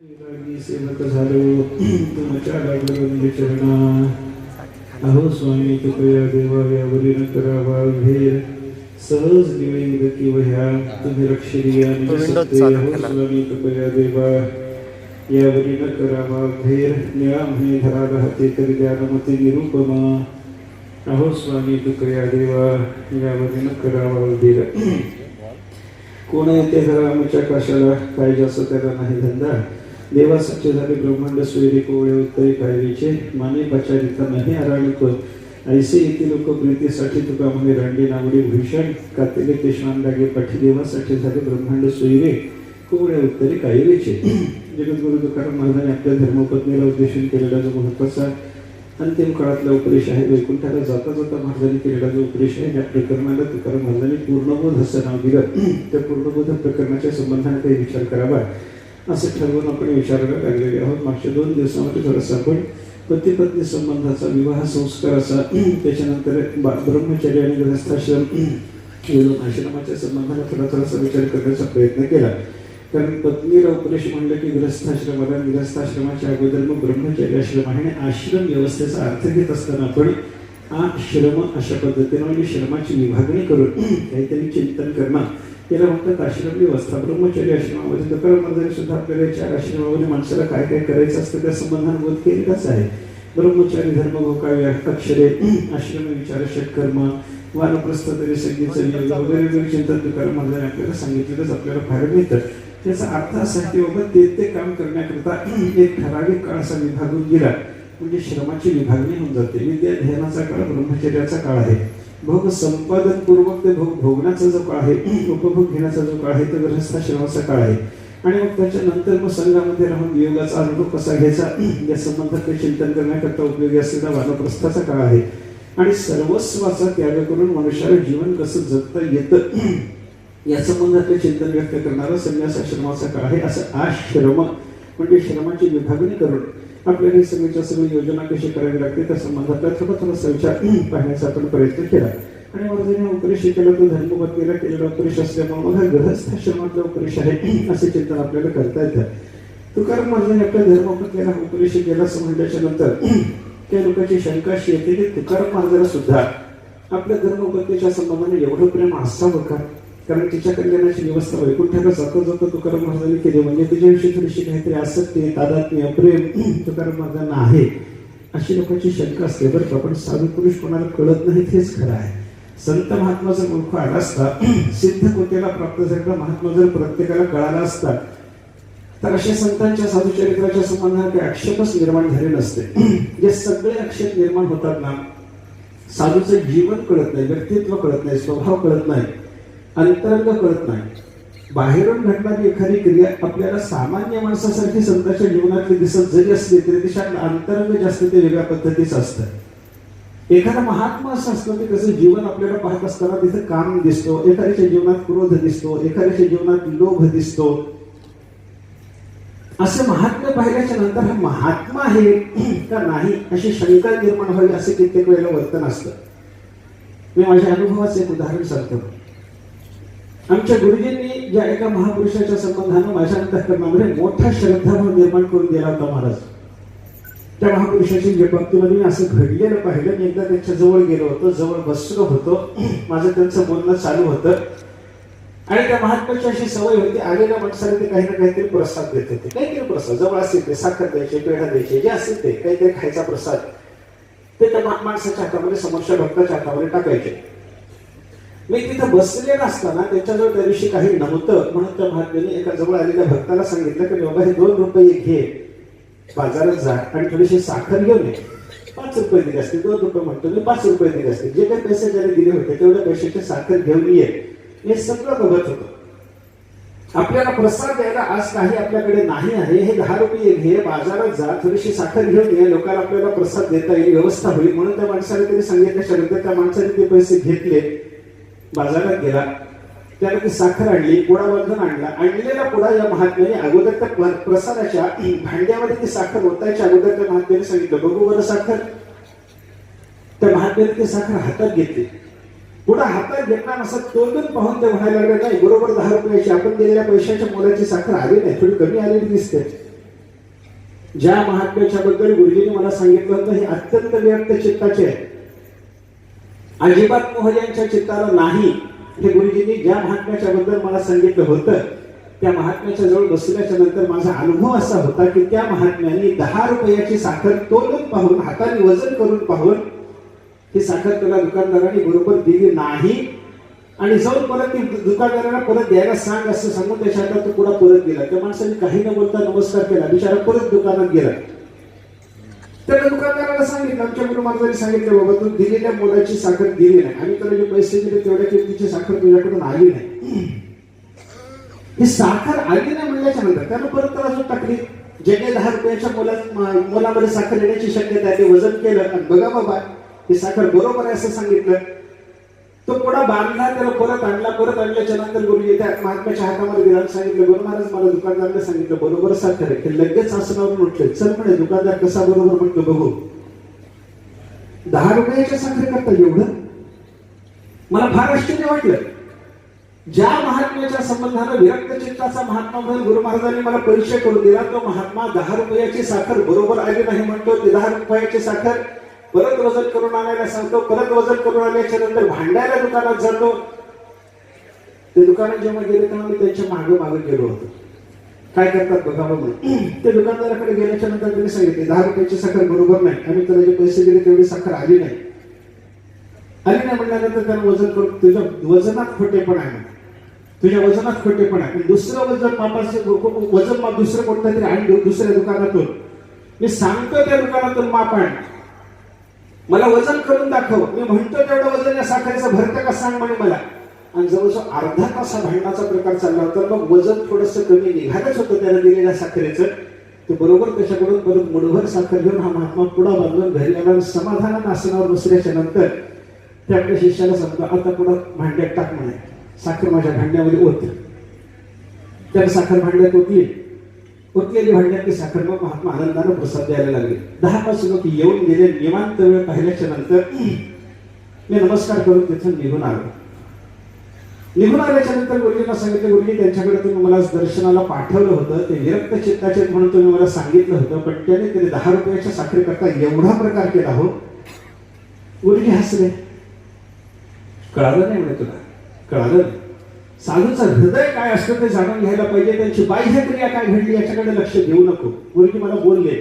रागी सेवक झालो तुमच्या लागलो चरणा. अहो स्वामी कृपया देवा यावरी न करावा भेर. सहज निवेद की वह्या तुम्ही रक्षिया अहो स्वामी कृपया देवा यावरी न करावा भेर. निळा म्हणे धरा राहते तरी द्यानमती निरुपमा. अहो स्वामी कृपया देवा यावरी न करावा भेर. कोण येते घरा आमच्या काशाला काय जास्त त्याला नाही धंदा. देवा सच्चे झाले ब्रह्मांड सोयरे कोवळे उत्तरे कायरीचे. माने पचारिता नाही आराणिक. ऐसे येथे लोक प्रीतीसाठी तुका म्हणे रांडे नावडे भूषण. कातेले कृष्णान लागे पाठी. देवासाठी झाले ब्रह्मांड सोयरे कोवळे उत्तरे कायरीचे. जगद्गुरु तुकाराम महाराजांनी आपल्या धर्मपत्नीला उद्देशून केलेला जो महत्वाचा अंतिम काळातला उपदेश आहे, वैकुंठाला जाता जाता महाराजांनी केलेला जो उपदेश आहे, या प्रकरणाला तुकाराम महाराजांनी पूर्णबोध असं नाव दिलं. त्या पूर्णबोध प्रकरणाच्या संबंधाने काही विचार करावा असं ठरवून आपण विचारायला लागलेले आहोत. मागच्या 2 दिवसामध्ये थोडासा आपण पती पत्नी संबंधाचा, विवाह संस्काराचा, त्याच्यानंतर ब्रह्मचर्य आणि गृहस्थाश्रम आश्रमाच्या संबंधाने थोडासा विचार करण्याचा प्रयत्न केला. कारण पत्नीला उपदेश म्हणलं की गृहस्थाश्रमाला, गृहस्थाश्रमाच्या अगोदर मग ब्रह्मचर्य आश्रम आहे. आणि आश्रम व्यवस्थेचा अर्थ घेत असताना आपण आश्रम अशा पद्धतीने म्हणजे श्रमाची विभागणी करून काहीतरी चिंतन करणं, त्याला म्हणतात आश्रम व्यवस्था. ब्रह्मचर्य आश्रमामध्ये तुकाराम महाराजांनी सुद्धा आपल्याला 4 आश्रमामध्ये माणसाला काय काय करायचं असतं त्या संबंधाने बोध केलेलाच आहे. ब्रह्मचारी धर्म भोकाव्य अक्षरे, आश्रम विचार षटकर्म, वानप्रस्थ तरी संगीत वगैरे चिंतन तुकाराम महाराजांनी आपल्याला सांगितलेलंच आपल्याला पाहायला मिळतं. त्याचा अर्थ असा की बाबा ते काम करण्याकरता एक ठराविक काळ असा विभागून गेला म्हणजे श्रमाची विभागणी होऊन जाते. विद्या ध्यानाचा काळ ब्रह्मचर्याचा काळ आहे. भोग संपादन पूर्वक ते भोगण्याचा जो काळ आहे, उपभोग घेण्याचा जो काळ आहे, तो गृहस्थाश्रमाचा काळ आहे. आणि मग त्याच्यानंतर मग संघामध्ये राहून योगाचा अनुभव कसा घ्यायचा या संबंधात चिंतन करण्याकरता उपयोगी असलेला वानप्रस्थाचा काळ आहे. आणि सर्वस्वाचा त्याग करून मनुष्याला जीवन कसं जगता येतं या संबंधातले चिंतन व्यक्त करणारा संन्यासाश्रमाचा काळ आहे. असं आश्रम म्हणजे श्रमाची विभागणी करून आपल्याला ही सगळी योजना कशी करावी लागते त्या संबंधातला थोडासा विचार पाहण्याचा आपण प्रयत्न केला. आणि महाराजांनी उपदेश केला तो धर्मपत्नीला केलेला उपदेश असल्यामुळे मग हा गृहस्थाश्रमातला उपदेश आहे असे चिंतन आपल्याला करता येतं. तुकाराम महाराजांनी आपल्या धर्मपत्नीला उपदेश केला असं म्हटल्याच्या नंतर त्या लोकांची शंका अशी येते की तुकाराम महाराजांना सुद्धा आपल्या धर्मपत्नीच्या संबंधाने एवढं प्रेम असावं का? कारण तिच्या कल्याणाची व्यवस्था वैकुंठाला जाता तुकाराम महाराजांनी केली म्हणजे तिच्याविषयी थोडीशी काहीतरी आसक्ती, तादात्म्य, प्रेम तुकाराम महाराजांना आहे अशी लोकांची शंका असते. बरं का, पण साधू पुरुष कोणाला कळत नाही हेच खरं आहे. संत महात्माचा मुलख आला असता, सिद्ध कोतेला प्राप्त झालेला महात्मा जर प्रत्येकाला कळाला असता तर अशा संतांच्या साधू चरित्राच्या संबंधाने आक्षेपच निर्माण झाले नसते. जे सगळे आक्षेप निर्माण होतात ना, साधूचं जीवन कळत नाही, व्यक्तित्व कळत नाही, स्वभाव कळत नाही, अंतरंग कळत नाही. बाहेरून घडणारी एखादी क्रिया आपल्याला सामान्य माणसासारखी संतांच्या जीवनातली दिसत जरी असली तरी तिच्यात अंतरंग जास्त ते वेगळ्या पद्धतीचं असतं. एखादा महात्मा असं असतं की त्याचं जीवन आपल्याला पाहत असताना तिथं काम दिसतो, एखाद्याच्या जीवनात क्रोध दिसतो, एखाद्याच्या जीवनात लोभ दिसतो. असे महात्मा पाहिल्याच्या नंतर हा महात्मा आहे का नाही अशी शंका निर्माण व्हावी असे कित्येक वेळेला वर्तन असतं. मी माझ्या अनुभवाचं एक उदाहरण सांगतो. आमच्या गुरुजींनी ज्या एका महापुरुषाच्या संबंधानं माझ्या अंतःकरणामध्ये मोठा श्रद्धाभाव निर्माण करून दिला होता महाराज. त्या महापुरुषाच्या बाबतीमध्ये मी असं घडलेलं पाहिलं. मी एकदा त्यांच्या जवळ गेलो होतो, जवळ बसलो होतो, माझं त्यांचं बोलणं चालू होतं आणि त्या महात्म्याची अशी सवय होती, आलेल्या माणसाला ते काही ना काहीतरी प्रसाद देत होते. काहीतरी प्रसाद जवळ असेल ते साखर द्यायचे, पेढा द्यायचे, जे असेल ते काहीतरी खायचा प्रसाद ते त्या माणसाच्या हातामध्ये, समोरच्या भक्ताच्या हातामध्ये टाकायचे. मी तिथं बसलेला असताना त्याच्याजवळ त्या दिवशी काही नव्हतं म्हणून त्या महात्म्याने एका जवळ आलेल्या भक्ताला सांगितलं की बाबा हे 2 रुपये घे, बाजारात जा आणि थोडीशी साखर घेऊन ये. 5 रुपये दिले असते, 2 रुपये म्हणतो मी, 5 रुपये दिले असते. जे काही पैसे ज्याने दिले होते तेवढ्या पैशाची साखर घेऊन ये. हे सगळं बघत होतं. आपल्याला प्रसाद द्यायला आज काही आपल्याकडे नाही आहे, हे 10 रुपये घे, बाजारात जा, थोडीशी साखर घेऊन ये, लोकांना आपल्याला प्रसाद देता येईल, व्यवस्था होईल म्हणून त्या माणसाने त्यांनी सांगितल्याच्या त्या माणसाने ते पैसे घेतले, बाजारात गेला, त्याला ती साखर आणली, पुडा बांधून आणला. आणलेला पुडा या महात्म्याने अगोदर त्या प्रसादाच्या भांड्यामध्ये ती साखर ओतायच्या अगोदर त्या महात्म्याने सांगितलं बघू बरं साखर. त्या महात्म्याने ती साखर हातात घेतली. पुढे हातात घेतला नसत तोडून पाहून ते म्हणायला लागले नाही बरोबर 10 रुपयाची आपण दिलेल्या पैशाच्या मोलाची साखर आली नाही, थोडी कमी आलेली दिसते. ज्या महात्म्याच्या बद्दल गुरुजींनी मला सांगितलं होतं हे अत्यंत व्यक्त चित्ताचे आहे, अजिबात मोहल्यांच्या चित्ताला नाही, हे गुरुजींनी ज्या महात्म्याच्या बद्दल मला सांगितलं होतं त्या महात्म्याच्या जवळ बसल्याच्या नंतर माझा अनुभव असा होता की त्या महात्म्याने 10 रुपयाची साखर तोलून पाहून, हाताने वजन करून पाहून ही साखर त्याला दुकानदाराने बरोबर दिली नाही आणि जाऊन परत ती दुकानदाराला परत द्यायला सांग असं सांगून त्याच्या हातात तो पुढा परत गेला. त्या माणसाने काही न बोलता नमस्कार केला, बिचारा परत दुकानात गेला. त्याला दुकानदाराला सांगितलं, आमच्या गुरु महाराजांनी सांगितलं बाबा तू दिलेल्या मोलाची साखर दिली नाही, आम्ही तुला जे पैसे दिले तेवढ्या किमतीची साखर तुझ्याकडून आली नाही. ही साखर आली नाही म्हणल्याच्या नंतर त्यानं परत त्याला जो टाकली, जे काही 10 रुपयाच्या मोलामध्ये साखर येण्याची शक्यता आहे ते वजन केलं आणि बघा बाबा ही साखर बरोबर आहे असं सांगितलं. तो पुढा बांधला, त्याला परत आणला. परत आणल्याच्या नंतर गुरुजी त्या महात्म्याच्या हातामध्ये दिला, सांगितलं गुरु महाराज मला दुकानदाराने सांगितलं बरोबर साखर आहे. ते लगेच आसनावरून उठले, चल म्हणे दुकानदार कसा बरोबर म्हणतो बघू. 10 रुपयाच्या साखरे करता एवढं, मला फार आश्चर्य वाटलं. ज्या महात्म्याच्या संबंधानं विरक्त चित्ताचा महात्मा म्हणून गुरु महाराजांनी मला परिचय करून दिला, तो महात्मा 10 रुपयाची साखर बरोबर आली नाही म्हणतो. ते 10 रुपयाची साखर परत वजन करून आणायला सांगतो. परत वजन करून आल्याच्या नंतर भांडायला दुकानात जातो. ते दुकानात जेव्हा गेले तेव्हा मी त्यांच्या मागे गेलो होतो, काय करतात बघा म्हणून. ते दुकानदाराकडे गेल्याच्या नंतर त्यांनी सांगितले 10 रुपयाची साखर बरोबर नाही, आम्ही तुला जे पैसे दिले तेवढी साखर आली नाही. म्हणल्यानंतर त्यानं वजन करून, तुझ्या वजनात खोटेपण आहे, तुझ्या वजनात खोटेपण आहे. दुसरं वजन मापाचं वजन माप दुसरं कोणतं तरी आणि दुसऱ्या दुकानातून मी सांगतो त्या दुकानातून माप आण, मला वजन करून दाखव. मी म्हणतो तेवढं वजन या साखरेचं भरतं का सांग म्हणे मला. आणि जवळजवळ अर्धा तास भांडणाचा प्रकार चालला होता. मग वजन थोडंसं कमी निघालंच होतं त्याला दिलेल्या साखरेचं. ते बरोबर त्याच्याकडून परत मुठभर साखर घेऊन हा महात्मा पुढा बांधून घरी आला. समाधानानं आसनावर बसल्याच्या नंतर ते आपल्या शिष्याला सांगतो आता पुढं भांड्यात टाक म्हणे, साखर माझ्या भांड्यामध्ये ओत. त्याला साखर भांड्यात ओतलेली भांड्यातली साखर मग महात्मा आनंदानं प्रसाद द्यायला लागले. 10-5 लोक येऊन गेले. निवांत वेळ पाहिल्याच्या नंतर मी नमस्कार करून तिथून निघून आलो. निघून आल्याच्या नंतर गुरुजींना सांगितलं, गुरुजी त्यांच्याकडे तुम्ही मला दर्शनाला पाठवलं होतं, ते विरक्त चित्ताचे म्हणून तुम्ही मला सांगितलं होतं, पण त्याने 10 रुपयाच्या साखरेकरता एवढा प्रकार केला हो. गुरुजी हसले, कळालं नाही म्हणे तुला, कळालं नाही. साधूचं हृदय काय असतं ते जाणून घ्यायला पाहिजे, त्यांची बाह्य क्रिया काय घडली याच्याकडे लक्ष देऊ नको. गुरुजी मला बोलले,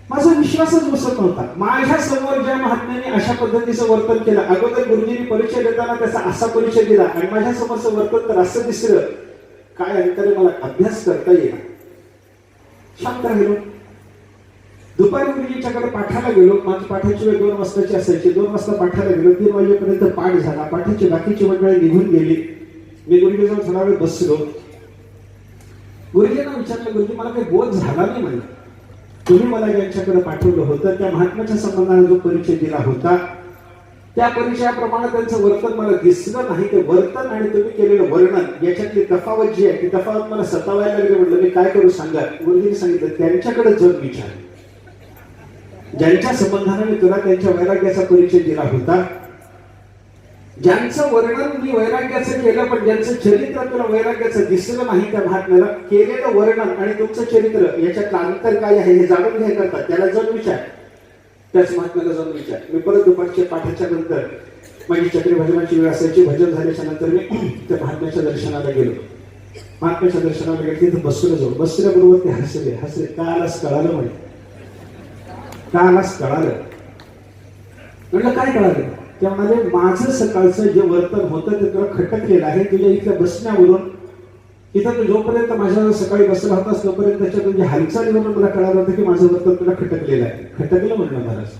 माझा विश्वासच बसत नव्हता. माझ्या समोर ज्या महात्म्याने अशा पद्धतीचं वर्तन केलं, अगोदर गुरुजींनी परिचय देताना त्याचा असा परिचय दिला आणि माझ्या समोरचं वर्तन तर असं दिसलं, काय अंतरे मला अभ्यास करता येईल. शांत राहिलो. दुपारी गुरुजींच्याकडे पाठाला गेलो. माझी पाठाची वेळ 2 वाजताची असायची. 2 वाजता पाठाला गेलो. 3 वाजेपर्यंत पाठ झाला. पाठाची बाकीची मंडळी निघून गेली. मी गुरुजीजवळ थोडा वेळ बसलो. गुरुजींना विचारलं, गुरुजी मला काही बोध झाला नाही म्हणलं, तुम्ही मला ज्यांच्याकडे पाठवलं होतं त्या महात्म्याच्या संबंधाने जो परिचय दिला होता त्या परिचयाप्रमाणे त्यांचं वर्तन मला दिसलं नाही. ते वर्तन आणि तुम्ही केलेलं वर्णन याच्यातली तफावत जी आहे ती तफावत मला सतावायला लागली. म्हटलं मी काय करू सांगा. गुरुजींनी सांगितलं, त्यांच्याकडे जग विचार, ज्यांच्या संबंधाने मी तुला त्यांच्या वैराग्याचा परिचय दिला होता, ज्यांचं वर्णन मी वैराग्याचं केलं पण ज्यांचं चरित्र तुला वैराग्याचं दिसलं नाही, त्या महात्म्याला केलेलं वर्णन आणि तुमचं चरित्र याच्यातलं अंतर काय आहे हे जाणून घ्यायला करतात, त्याला जाऊन विचार. त्याच महात्म्याला जाऊन विचार. मी परत दुपारच्या पाठाच्या नंतर माझी चक्री भजनाची वेळ असायची. भजन झाल्याच्या नंतर मी त्या महात्म्याच्या दर्शनाला गेलो. महात्म्याच्या दर्शनाला गेलो, तिथे बसलो. जाऊन बसल्याबरोबर ते हसले. का आलास, कळालं म्हणे, का आलास, कळालं. म्हटलं काय कळालं. ते म्हणाले, माझं सकाळचं जे वर्तन होतं ते तुला खटकलेलं आहे. तुझ्या इथल्या बसण्यावरून, इथं तू जोपर्यंत माझ्या सकाळी बसला होतास तोपर्यंत त्याच्या तुझ्या हालचालीवरून मला कळालं होतं की माझं वर्तन तुला खटकलेलं आहे. खटकलं म्हटलं महाराज,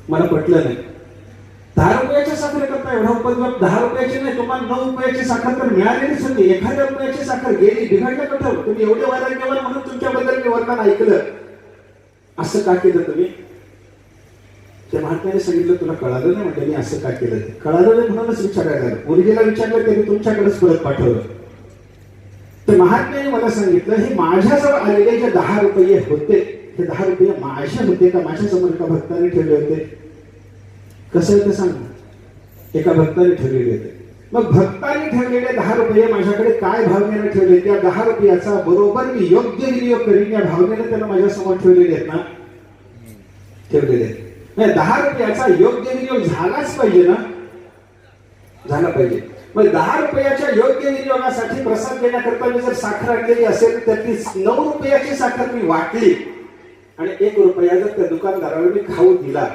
मला पटलं नाही. 10 रुपयाच्या साखर करता एवढा उपद्रव. 10 रुपयाची नाही, तुम्हाला 9 रुपयाची साखर तर मिळालेलीच होती. 1 रुपयाची साखर गेली, बिघडलं कुठं. तुम्ही एवढे वैराग्यवान म्हणून तुमच्याबद्दल मी वर्तन ऐकलं, असं का केलं तुम्ही. त्या महात्म्याने सांगितलं, तुला कळालं नाही. म्हटलं मी असं का केलं. कळालं नाही म्हणूनच विचारायला आलं. गुरुजीला विचारलं, त्यांनी तुमच्याकडेच परत पाठवलं. तर महात्म्याने मला सांगितलं, हे माझ्याजवळ आलेले जे 10 रुपये होते ते 10 रुपये माझे होते का माझ्या समोर एका भक्ताने ठेवले होते. कसं आहे ते सांग. एका भक्ताने ठेवलेले होते. मग भक्तांनी ठेवलेले 10 रुपये माझ्याकडे काय भावनेने ठेवले, त्या 10 रुपयाचा बरोबर मी योग्य विनियोग करीन या भावनेने त्याला माझ्या समोर ठेवलेले आहेत ना, ठेवलेले आहेत. 10 रुपयाचा योग्य विनियोग झालाच पाहिजे ना, झाला पाहिजे. मग 10 रुपयाच्या योग्य विनियोगासाठी प्रसाद देण्याकरता मी जर साखर आणलेली असेल तर ती 9 रुपयाची साखर मी वाटली आणि 1 रुपया जर त्या दुकानदाराला मी खाऊ दिला,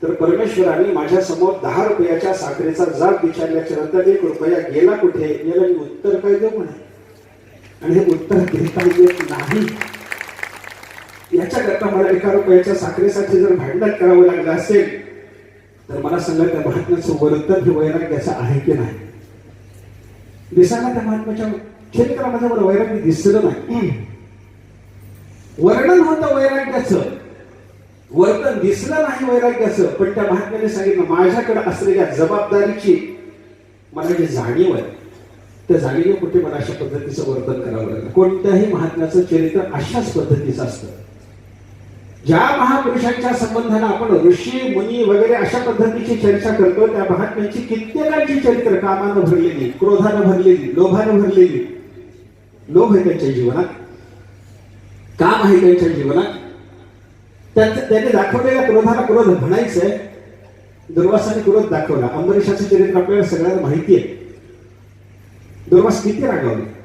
तर परमेश्वराने माझ्या समोर 10 रुपयाच्या साखरेचा जाब विचारल्याच्या नंतर 1 रुपया गेला कुठे, याला मी उत्तर काय देऊ म्हणे. आणि हे उत्तर देता येत नाही. याच्याकरता मला 1 रुपयाच्या साखरेसाठी जर भांडण करावं लागलं असेल तर मला सांगा त्या महात्म्याचं वर्तन हे वैराग्याचं आहे की नाही. दिसायला त्या महात्म्याच्या चरित्रामध्ये मला वैराग्य दिसलं नाही. वर्णन होतं वैराग्याचं, वर्तन दिसलं नाही वैराग्याचं. पण त्या महात्म्याने सांगितलं माझ्याकडे असलेल्या जबाबदारीची मला जी जाणीव आहे, त्या जाणीव कुठे मला अशा पद्धतीचं वर्तन करावं लागलं. कोणत्याही महात्म्याचं चरित्र अशाच पद्धतीचं असतं. ज्या महापुरुषांच्या संबंधाने आपण ऋषी मुनी वगैरे अशा पद्धतीची चर्चा करतो, त्या महात्म्यांची कित्येकांची चरित्र कामानं भरलेली, क्रोधानं भरलेली, लोभानं भरलेली. लोभ आहे त्यांच्या जीवनात, काम आहे त्यांच्या जीवनात. त्याने दाखवलेल्या क्रोधाला क्रोध म्हणायचंय. दुर्वासाने क्रोध दाखवला. अंबरीशाचं चरित्र आपल्याला सगळ्यांना माहिती आहे. दुर्वास किती रागावले.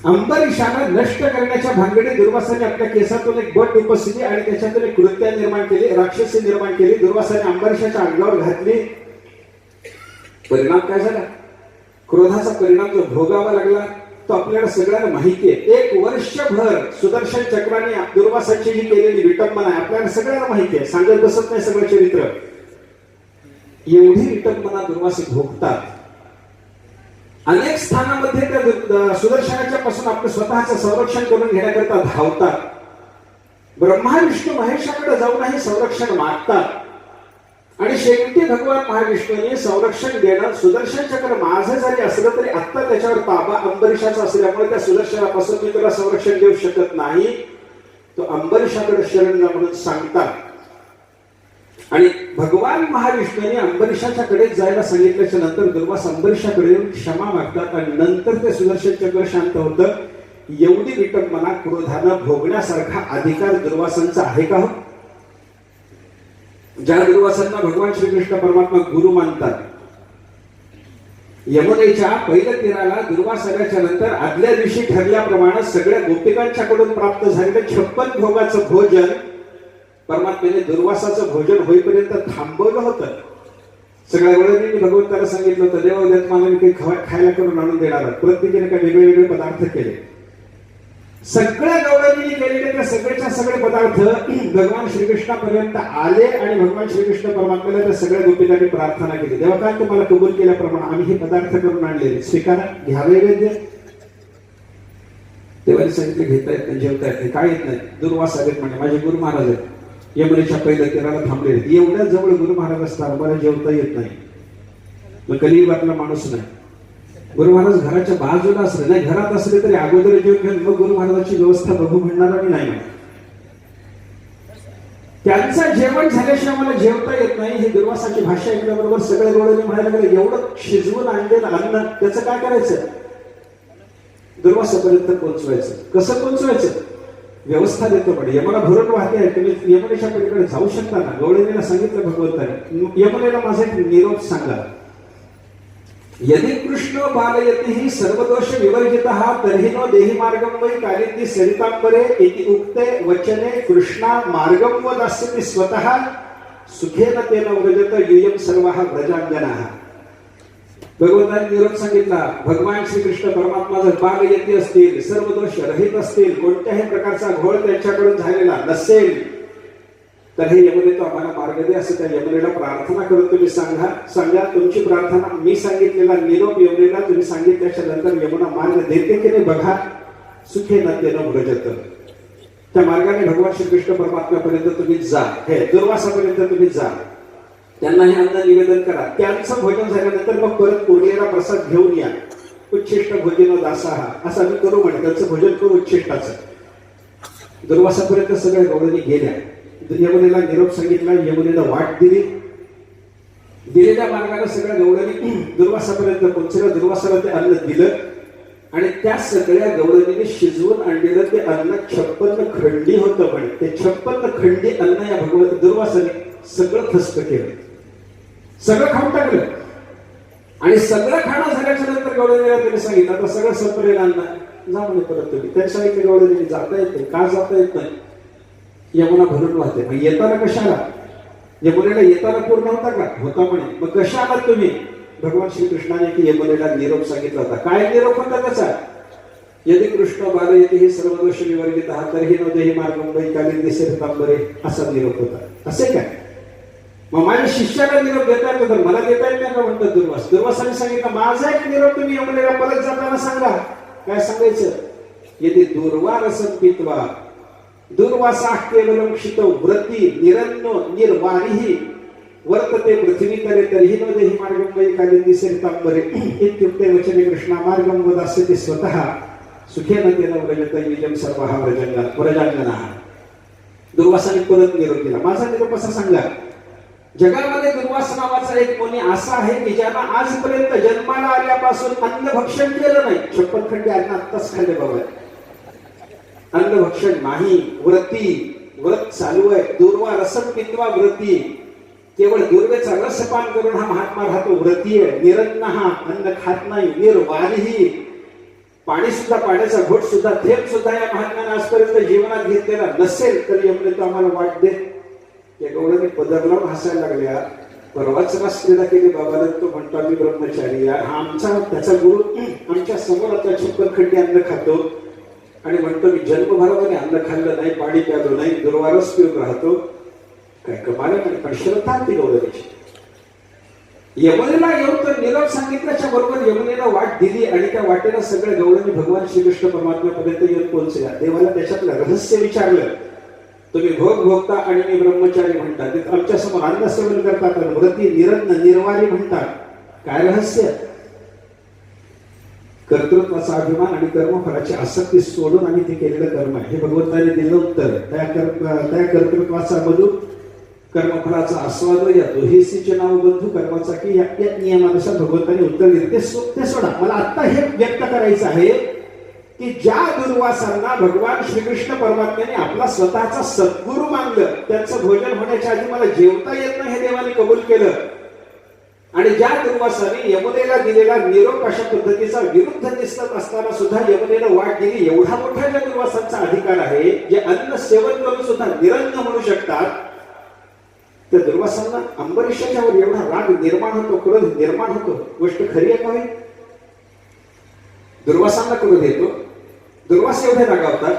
अंबरीशाला नष्ट करण्याच्या भानगडीत दुर्वासाने आपल्या केसातून एक बट उपसली आणि त्याच्यातून एक कृत्य निर्माण केली, राक्षसी निर्माण केली. दुर्वासाने अंबरीशाच्या अंगावर घातली. परिणाम काय झाला? क्रोधाचा परिणाम जो भोगावा लागला तो आपल्याला सगळ्यांना माहिती आहे. 1 वर्षभर सुदर्शन चक्राने दुर्वासाची जी केलेली विटंबना आहे आपल्याला सगळ्यांना माहिती आहे. सांगत बसत नाही सगळं चरित्र. एवढी विटंबना दुर्वासी भोगतात. अनेक स्थानामध्ये त्या सुदर्शनाच्या पासून आपलं स्वतःचं संरक्षण करून घेण्याकरता धावतात. ब्रह्मा विष्णू महेशाकडे जाऊनही संरक्षण मागतात. आणि शेवटी भगवान महाविष्णूने संरक्षण देणं, सुदर्शन चक्र माझं जरी असलं तरी आत्ता त्याच्यावर ताबा अंबरीशाचा असल्यामुळे त्या सुदर्शनापासून मी तुला संरक्षण देऊ शकत नाही, तो अंबरीशाकडे शरण जा म्हणून सांगतात. आणि भगवान महाविष्णूने अंबरीशाच्या कडे जायला सांगितल्याच्या नंतर दुर्वास अंबरीशाकडे येऊन क्षमा मागतात आणि नंतर ते सुदर्शन चक्र शांत होतं. एवढी विटंबना क्रोधानं भोगण्यासारखा अधिकार दुर्वासांचा आहे का? ज्या दुर्वासांना भगवान श्रीकृष्ण परमात्मा गुरु मानतात, यमुनेच्या पहिल्या तीराला दुर्वास आल्याच्या नंतर आदल्या दिवशी ठरल्याप्रमाणे सगळ्या गोपिकांच्याकडून प्राप्त झालेलं 56 भोगाचं भोजन परमात्म्याने दुर्वासाचं भोजन होईपर्यंत थांबवलं होतं. सगळ्या गवळणींनी भगवंताला सांगितलं होतं, देवा उद्यात मला काही खायला करून आणून देणार. प्रत्येकाने काही वेगळे वेगळे पदार्थ केले. सगळ्या गवळणींनी केलेले त्या सगळेच्या सगळे पदार्थ भगवान श्रीकृष्णापर्यंत आले आणि भगवान श्रीकृष्ण परमात्म्याला त्या सगळ्या गोपिकांनी प्रार्थना केली, देवा काय तुम्हाला कबूल केल्याप्रमाणे आम्ही हे पदार्थ करून आणले, स्वीकारा, घ्या नैवेद्य. देवाने सांगितलं घेता येत नाही, जेवता येत नाही. काय येत नाही? दुर्वास आलेत म्हणजे माझे गुरु महाराज आहेत, यमुनेच्या पहिल्या तीराला थांबले. एवढ्या जवळ गुरु महाराज असतात, मला जेवता येत नाही. मग कलियुगातला माणूस नाही. गुरु महाराज घराच्या बाजूला असले, नाही घरात असले तरी अगोदर जेवण घेऊन मग गुरु महाराजांची व्यवस्था बघू म्हणणारा मी नाही. त्यांचं जेवण झाल्याशिवाय मला जेवता येत नाही ही दुर्वासाची भाषा ऐकल्याबरोबर सगळे डोळे म्हणायला लागले, एवढं शिजवून आणलेलं अन्न त्याचं काय करायचं? दुर्वासापर्यंत पोहोचवायचं. कसं पोहोचवायचं? व्यवस्था देतो पण यमुना भरून वाहते आहे, तुम्ही यमुनेच्या पलीकडे जाऊ शकता ना. गवळणीला सांगितलं भगवंताने, यमुनेला माझा एक निरोप सांगा. यदि कृष्ण बालयति सर्वदोष विवर्जितः तर्हि नो देहि मार्गं वै कालिन्दी सरितांबरे इति उक्ते वचने कृष्णा मार्गं वदास्यति स्वतः सुखेन तेन व्रजत यूयं सर्वः व्रजांगनाः. भगवंताने निरोप सांगितला, भगवान श्रीकृष्ण परमात्मा जर बालयती असतील, सर्व दोष रहित असतील, कोणत्याही प्रकारचा घोळ त्यांच्याकडून झालेला नसेल तर हे यमुने तो आम्हाला मार्ग दे असं त्या यमुनेला प्रार्थना करून तुम्ही सांगा. तुमची प्रार्थना मी सांगितलेला निरोप यमुनेला तुम्ही सांगितल्याच्या नंतर यमुना मार्ग देते की नाही बघा. सुखे नद्येनं व्रजत, त्या मार्गाने भगवान श्रीकृष्ण परमात्म्यापर्यंत तुम्ही जा, हे दुर्वासापर्यंत तुम्ही जा, त्यांना हे अन्न निवेदन करा. त्यांचं भोजन झाल्यानंतर मग परत उरलेला प्रसाद घेऊन या. उच्छिष्ट भोजन दासाहा असं आम्ही करू म्हणे, त्यांचं भोजन करू उच्छिष्टाचं. दुर्वासापर्यंत सगळ्या गवळणी गेल्या. यमुनेला निरोप सांगितला, यमुनेला वाट दिली. दिलेल्या मार्गाने सगळ्या गवळणी दुर्वासापर्यंत पोहोचलं. दुर्वासाला ते अन्न दिलं आणि त्या सगळ्या गवळणीने शिजवून आणलेलं ते अन्न 56 खंडी होतं. पण ते 56 खंडी अन्न या भगवत दुर्वासाने सगळं फस्त केलं, सगळं खाऊन टाकलं. आणि सगळं खाणं झाल्याच्या नंतर गवळणीला त्याने सांगितलं आता सगळं संपलेलं अन्न जा म्हणे परत तुम्ही. त्याने सांगितलं गवळणीने जाता येत नाही. का जाता येत नाही? यमुना भरून वाहते. मग येताना कशाला? यमुनेला येताना पूर्ण होता का? होता म्हणे. मग कशा आलात तुम्ही? भगवान श्रीकृष्णाने की यमुनेला निरोप सांगितला होता. काय निरोप होता त्याचा? यदि कृष्ण बाल येते हे सर्व दोष निवर्जित आहात तरीही नव्हते मार्गम कालीन दिसे तांबरे असा निरोप होता. असे काय? मग माझ्या शिष्याला निरोप देता येतो तर मला देता येत नाही का म्हणतात दुर्वास. दुर्वासाने सांगितलं माझा एक निरोप तुम्ही यमुनेला परत जाताना सांगा. काय सांगायचं? यदि दुर्वारसं पित्वा दुर्वासा केवलम क्षितौ व्रती निरन्नो निर्वारिही वर्तते पृथ्वी तरे तरीही न देहि मार्गम वै कालिंदी सेतांबरे इत्युक्ते वचने कृष्णा मार्गम वदास्यते स्वतः सुखेन तेन व्रजत विजम सर्वहा व्रजांगनाः. दुर्वासाने परत निरोप दिला. माझा निरोप असा सांगा. जगामध्ये दुर्वास नावाचा एक मुनी असा आहे की ज्यानं आजपर्यंत जन्माला आल्यापासून अन्न भक्षण केलं नाही. 56 खंडी अन्न आत्ताच खाल्ले बाबा. अन्न भक्षण नाही. व्रत चालू आहे. दुर्वा रसम पित्वा व्रती. केवळ दुर्वेचा रसपान करून हा महात्मा राहतो. व्रती आहे. निरन्न हा अन्न खात नाही. निर्वारीही पाणी सुद्धा पाण्याचा घोट सुद्धा थेंब सुद्धा या महात्म्याने आजपर्यंत जीवनात घेतलेला नसेल तर यमुने तो आम्हाला वाट दे. या गवळणी पदर लावून हसायला लागल्या. परवाच रास्त्रीला केली बाबाला. तो म्हणतो आम्ही ब्रह्मचारी हा आमचा त्याचा गुरु आमच्या समोर आता 56 खंडी अन्न खातो आणि म्हणतो मी जन्मभरामध्ये अन्न खाल्लं नाही, पाणी प्यालो नाही, दुर्वारस पिऊन राहतो. काय कमाल आहे. पण श्रद्धा ती गवळणीची. यमुनेला येऊन तर निरोप सांगितल्याच्या बरोबर यमुनेला वाट दिली आणि त्या वाटेला सगळ्या गवळणी भगवान श्रीकृष्ण परमात्म्यापर्यंत येऊन पोहोचल्या. देवाला त्याच्यातलं रहस्य विचारलं. तुम्ही भोग भोगता आणि मी ब्रह्मचारी म्हणता. आमच्या समोर अन्न सेवन करतात आणि व्रती निरन्न निर्वारी म्हणतात. काय रहस्य? कर्तृत्वाचा अभिमान आणि कर्मफलाची आसक्ती सोडून आम्ही ते केलेलं कर्म आहे. हे भगवंताने दिलं उत्तर. त्या कर्तृत्वाचा मधू कर्मफलाचा आस्वाद या दोहेसीचे नाव बंधू कर्माचा की या नियमानुसार भगवंताने उत्तर दिले. ते सोडा. मला आता हे व्यक्त करायचं आहे की ज्या दुर्वासांना भगवान श्रीकृष्ण परमात्म्याने आपला स्वतःचा सद्गुरू मानलं, त्यांचं भोजन होण्याच्या आधी मला जेवता येत नाही हे देवाने कबूल केलं. आणि ज्या दुर्वासाने यमुनेला दिलेला निरोप अशा पद्धतीचा विरुद्ध दिसत असताना सुद्धा यमुनेला वाट दिली. एवढा मोठा ज्या दुर्वासांचा अधिकार आहे जे अन्न सेवन करून सुद्धा निरन्न म्हणू शकतात, त्या दुर्वासांना अंबरीषाच्या वर एवढा राग निर्माण होतो, क्रोध निर्माण होतो. गोष्ट खरी आहे का? दुर्वासांना क्रोध येतो. दुर्वास एवढे रागावतात.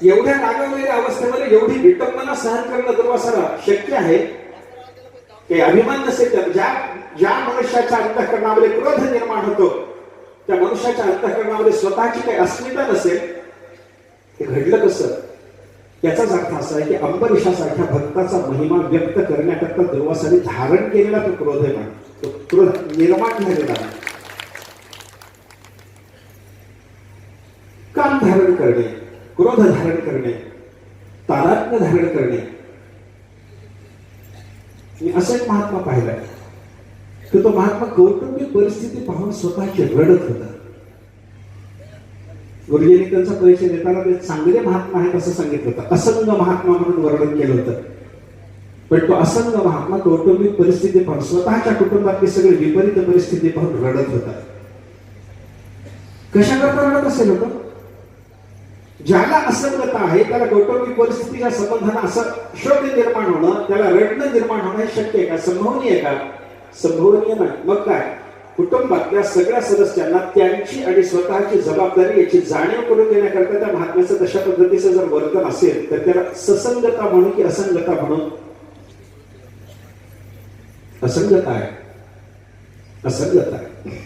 एवढ्या रागावलेल्या अवस्थेमध्ये एवढी विटंबना सहन करणं दुर्वासाला शक्य आहे? काही अभिमान नसेल तर ज्या मनुष्याच्या अंतःकरणामध्ये क्रोध निर्माण होतो त्या मनुष्याच्या अंतःकरणामध्ये स्वतःची काही अस्मिता नसेल. हे घडलं कसं? याचाच अर्थ असा आहे की अंबरीषासारख्या भक्ताचा महिमा व्यक्त करण्याकरता दुर्वासाने धारण केलेला तो क्रोध आहे. तो क्रोध निर्माण झालेला आहे. काम धारण करणे, क्रोध धारण करणे, तादात्म्य धारण करणे. मी असा एक महात्मा पाहिलाय की तो महात्मा कौटुंबिक परिस्थिती पाहून स्वतःची रडत होता. गुरुजींनी त्यांचा परिचय देताना ते चांगले महात्मा आहेत असं सांगितलं होतं. असंग महात्मा म्हणून वर्णन केलं होतं. पण तो असंग महात्मा कौटुंबिक परिस्थिती पाहून स्वतःच्या कुटुंबातली सगळी विपरीत परिस्थिती पाहून रडत होता. कशा करता रडत असेल होतं? ज्याला असंगता आहे त्याला कौटुंबिक परिस्थितीच्या संबंधानं असं शोक निर्माण होणं, त्याला रडणं निर्माण होणं हे शक्य आहे का? संभवनीय का? संभवनीय नाही. मग काय? कुटुंबातल्या सगळ्या सदस्यांना त्यांची आणि स्वतःची जबाबदारी याची जाणीव करून देण्याकरता त्या महात्म्याचं तशा पद्धतीचं जर वर्तन असेल तर त्याला ससंगता म्हणू की असंगता म्हणू? असंगता आहे. असंगता आहे.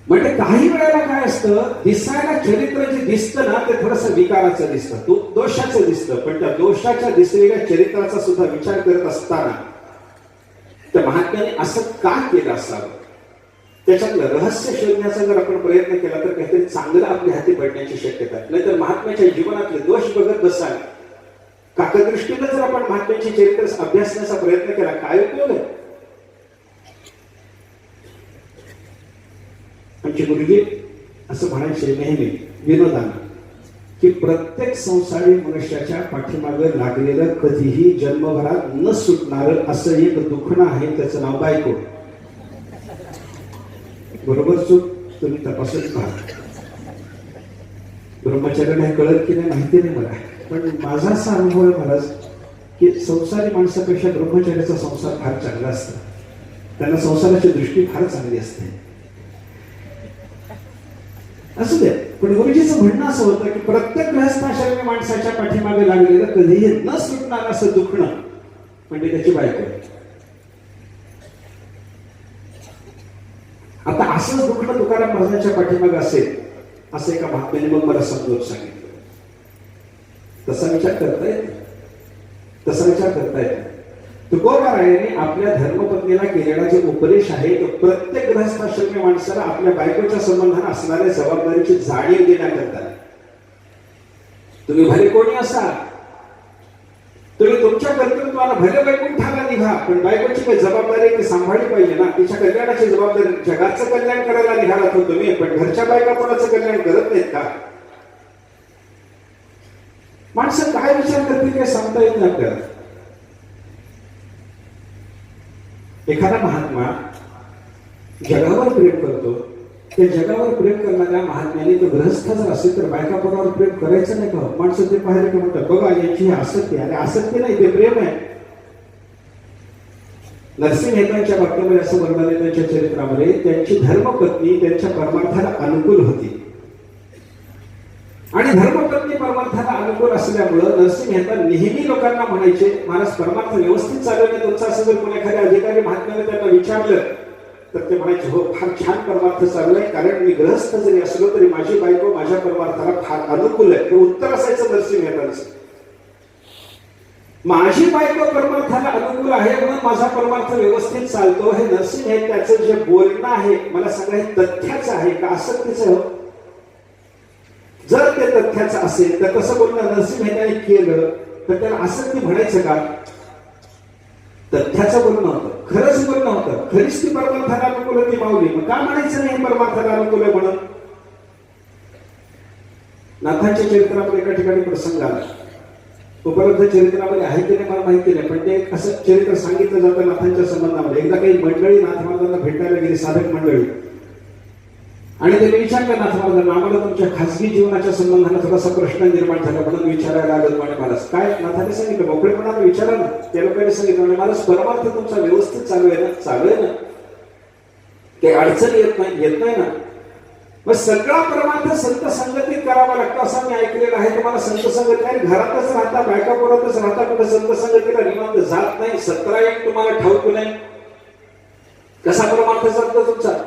म्हणजे काही वेळेला काय असतं, दिसायला चरित्र जे दिसतं ना ते थोडंसं विकाराचं दिसतं, दोषाचं दिसतं. पण त्या दोषाच्या दिसलेल्या चरित्राचा सुद्धा विचार करत असताना त्या महात्म्याने असं का केलं असावं त्याच्यातलं रहस्य शोधण्याचा जर आपण प्रयत्न केला तर काहीतरी चांगलं आपल्या हाती पडण्याची शक्यता आहे. नाहीतर महात्म्याच्या जीवनातले दोष बघत बसाल, काकदृष्टीनं जर आपण महात्म्याची चरित्र अभ्यासण्याचा प्रयत्न केला काय उपयोग आहे? आमचे गुरुजी असं म्हणायचे नेहमी विनोदानं की प्रत्येक संसारी मनुष्याच्या पाठीमागे लागलेलं कधीही जन्मभरात न सुटणारं असं एक दुखणं आहे, त्याचं नाव बायको. बरोबर चूक तुम्ही तपासून पहा. ब्रह्मचर्य कळत की नाही माहिती नाही मला, पण माझा असा अनुभव आहे महाराज की संसारी माणसापेक्षा ब्रह्मचर्याचा संसार फार चांगला असतो. त्यांना संसाराची दृष्टी फार चांगली असते. असू दे, पण गुरुजीचं म्हणणं असं होतं की प्रत्येक गृहस्थाश्रमी माणसाच्या पाठीमागे लागलेलं कधीही न सुटणार असं दुखणं म्हणजे त्याची बायको. आता असंच दुखणं तुकाराम महाराजांच्या पाठीमागे असेल असं एका महात्म्याने मग मला समजून सांगितलं. तसा विचार करता येत. तुकोबारायाने आपल्या धर्मपत्नीला केलेला जो उपदेश आहे तो प्रत्येक गृहस्थाश्रमी माणसाला आपल्या बायकोच्या संबंधाने असणाऱ्या जबाबदारीची जाणीव देण्याकरता. तुम्ही भले कोणी असा, तुम्ही तुमच्या कर्तृत्वाला भले वैकुंठाला निघा, पण बायकोची काही जबाबदारी ती सांभाळली पाहिजे ना. तिच्या कल्याणाची जबाबदारी, जगाचं कल्याण करायला निघाला तो तुम्ही, पण घरच्या बायका कोणाचं कल्याण करत नाहीत का? माणसं काय विचार करतील काय सांगता येत नाही आपल्याला. एखादा महात्मा जगावर प्रेम करतो, त्या जगावर प्रेम करणाऱ्या महात्म्याने तो गृहस्थ जर असेल तर बायकापणावर प्रेम करायचं नाही का? माणसं ते पाहिलं की म्हणतात बघा यांची आसक्ती. अरे आसक्ती नाही, ते प्रेम आहे. नरसिंह मेहतांच्या बाबतीमध्ये असं वर्णन आहे त्यांच्या चरित्रामध्ये, त्यांची धर्मपत्नी त्यांच्या परमार्थाला अनुकूल होती आणि धर्मपत्नी परमार्थाला अनुकूल असल्यामुळं नरसिंह मेहता नेहमी लोकांना म्हणायचे महाराज परमार्थ व्यवस्थित चालू नाही तुमचा. असं जर कोणी एखाद्या अधिकारी महात्म्याने त्यांना विचारलं तर ते म्हणायचे हो फार छान परमार्थ चालू आहे, कारण मी गृहस्थ जरी असलो तरी माझी बायको माझ्या परमार्थाला फार अनुकूल आहे. हे उत्तर असायचं नरसिंह मेहतांचं. माझी बायको परमार्थाला अनुकूल आहे म्हणून माझा परमार्थ व्यवस्थित चालतो. हे नरसिंह मेहताचं जे बोलणं आहे मला सांगा हे तथ्याचं आहे का आसक्तीचं हो? जर ते तथ्याचं असेल तर तसं बोलणं नरसिंह मेहताने केलं तर त्याला आसक्ती म्हणायचं का? तथ्याचं बोलणं होतं, खरंच बोलणं होतं, खरीच ती परमार्थाला अनुकूल होती माऊली. मग का म्हणायचं नाही परमार्थाला अनुकूल आहे म्हणून? नाथांच्या चरित्रामध्ये एका ठिकाणी प्रसंग आला, उपलब्ध चरित्रामध्ये आहे की नाही मला माहिती नाही, पण ते असं चरित्र सांगितलं जातं नाथांच्या संबंधामध्ये. एकदा काही मंडळी नाथ महाराजांना भेटायला गेली, साधक मंडळी, आणि त्यांनी विचारलं नाथ महाराजांना आम्हाला तुमच्या खासगी जीवनाच्या संबंधाने थोडासा प्रश्न निर्माण झाला म्हणून विचारायला लागत म्हणे. मला काय नाथाने सांगितलं मोकळेपणाने विचारा ना. त्या लोकांनी सांगितलं म्हणे मला परमार्थ तुमचा व्यवस्थित चालू आहे ना? चालू आहे ना, काही अडचण येत नाही ना? मग सगळा परमार्थ संत संगतीत करावा लागतो असं मी ऐकलेलं आहे. तुम्हाला संत संगती नाही, घरातच राहता, बायका पोरातच राहता, कुठे संत संगतीला निवांत जात नाही, 17 तुम्हाला ठाऊक नाही, कसा परमार्थ चालतो तुमचा?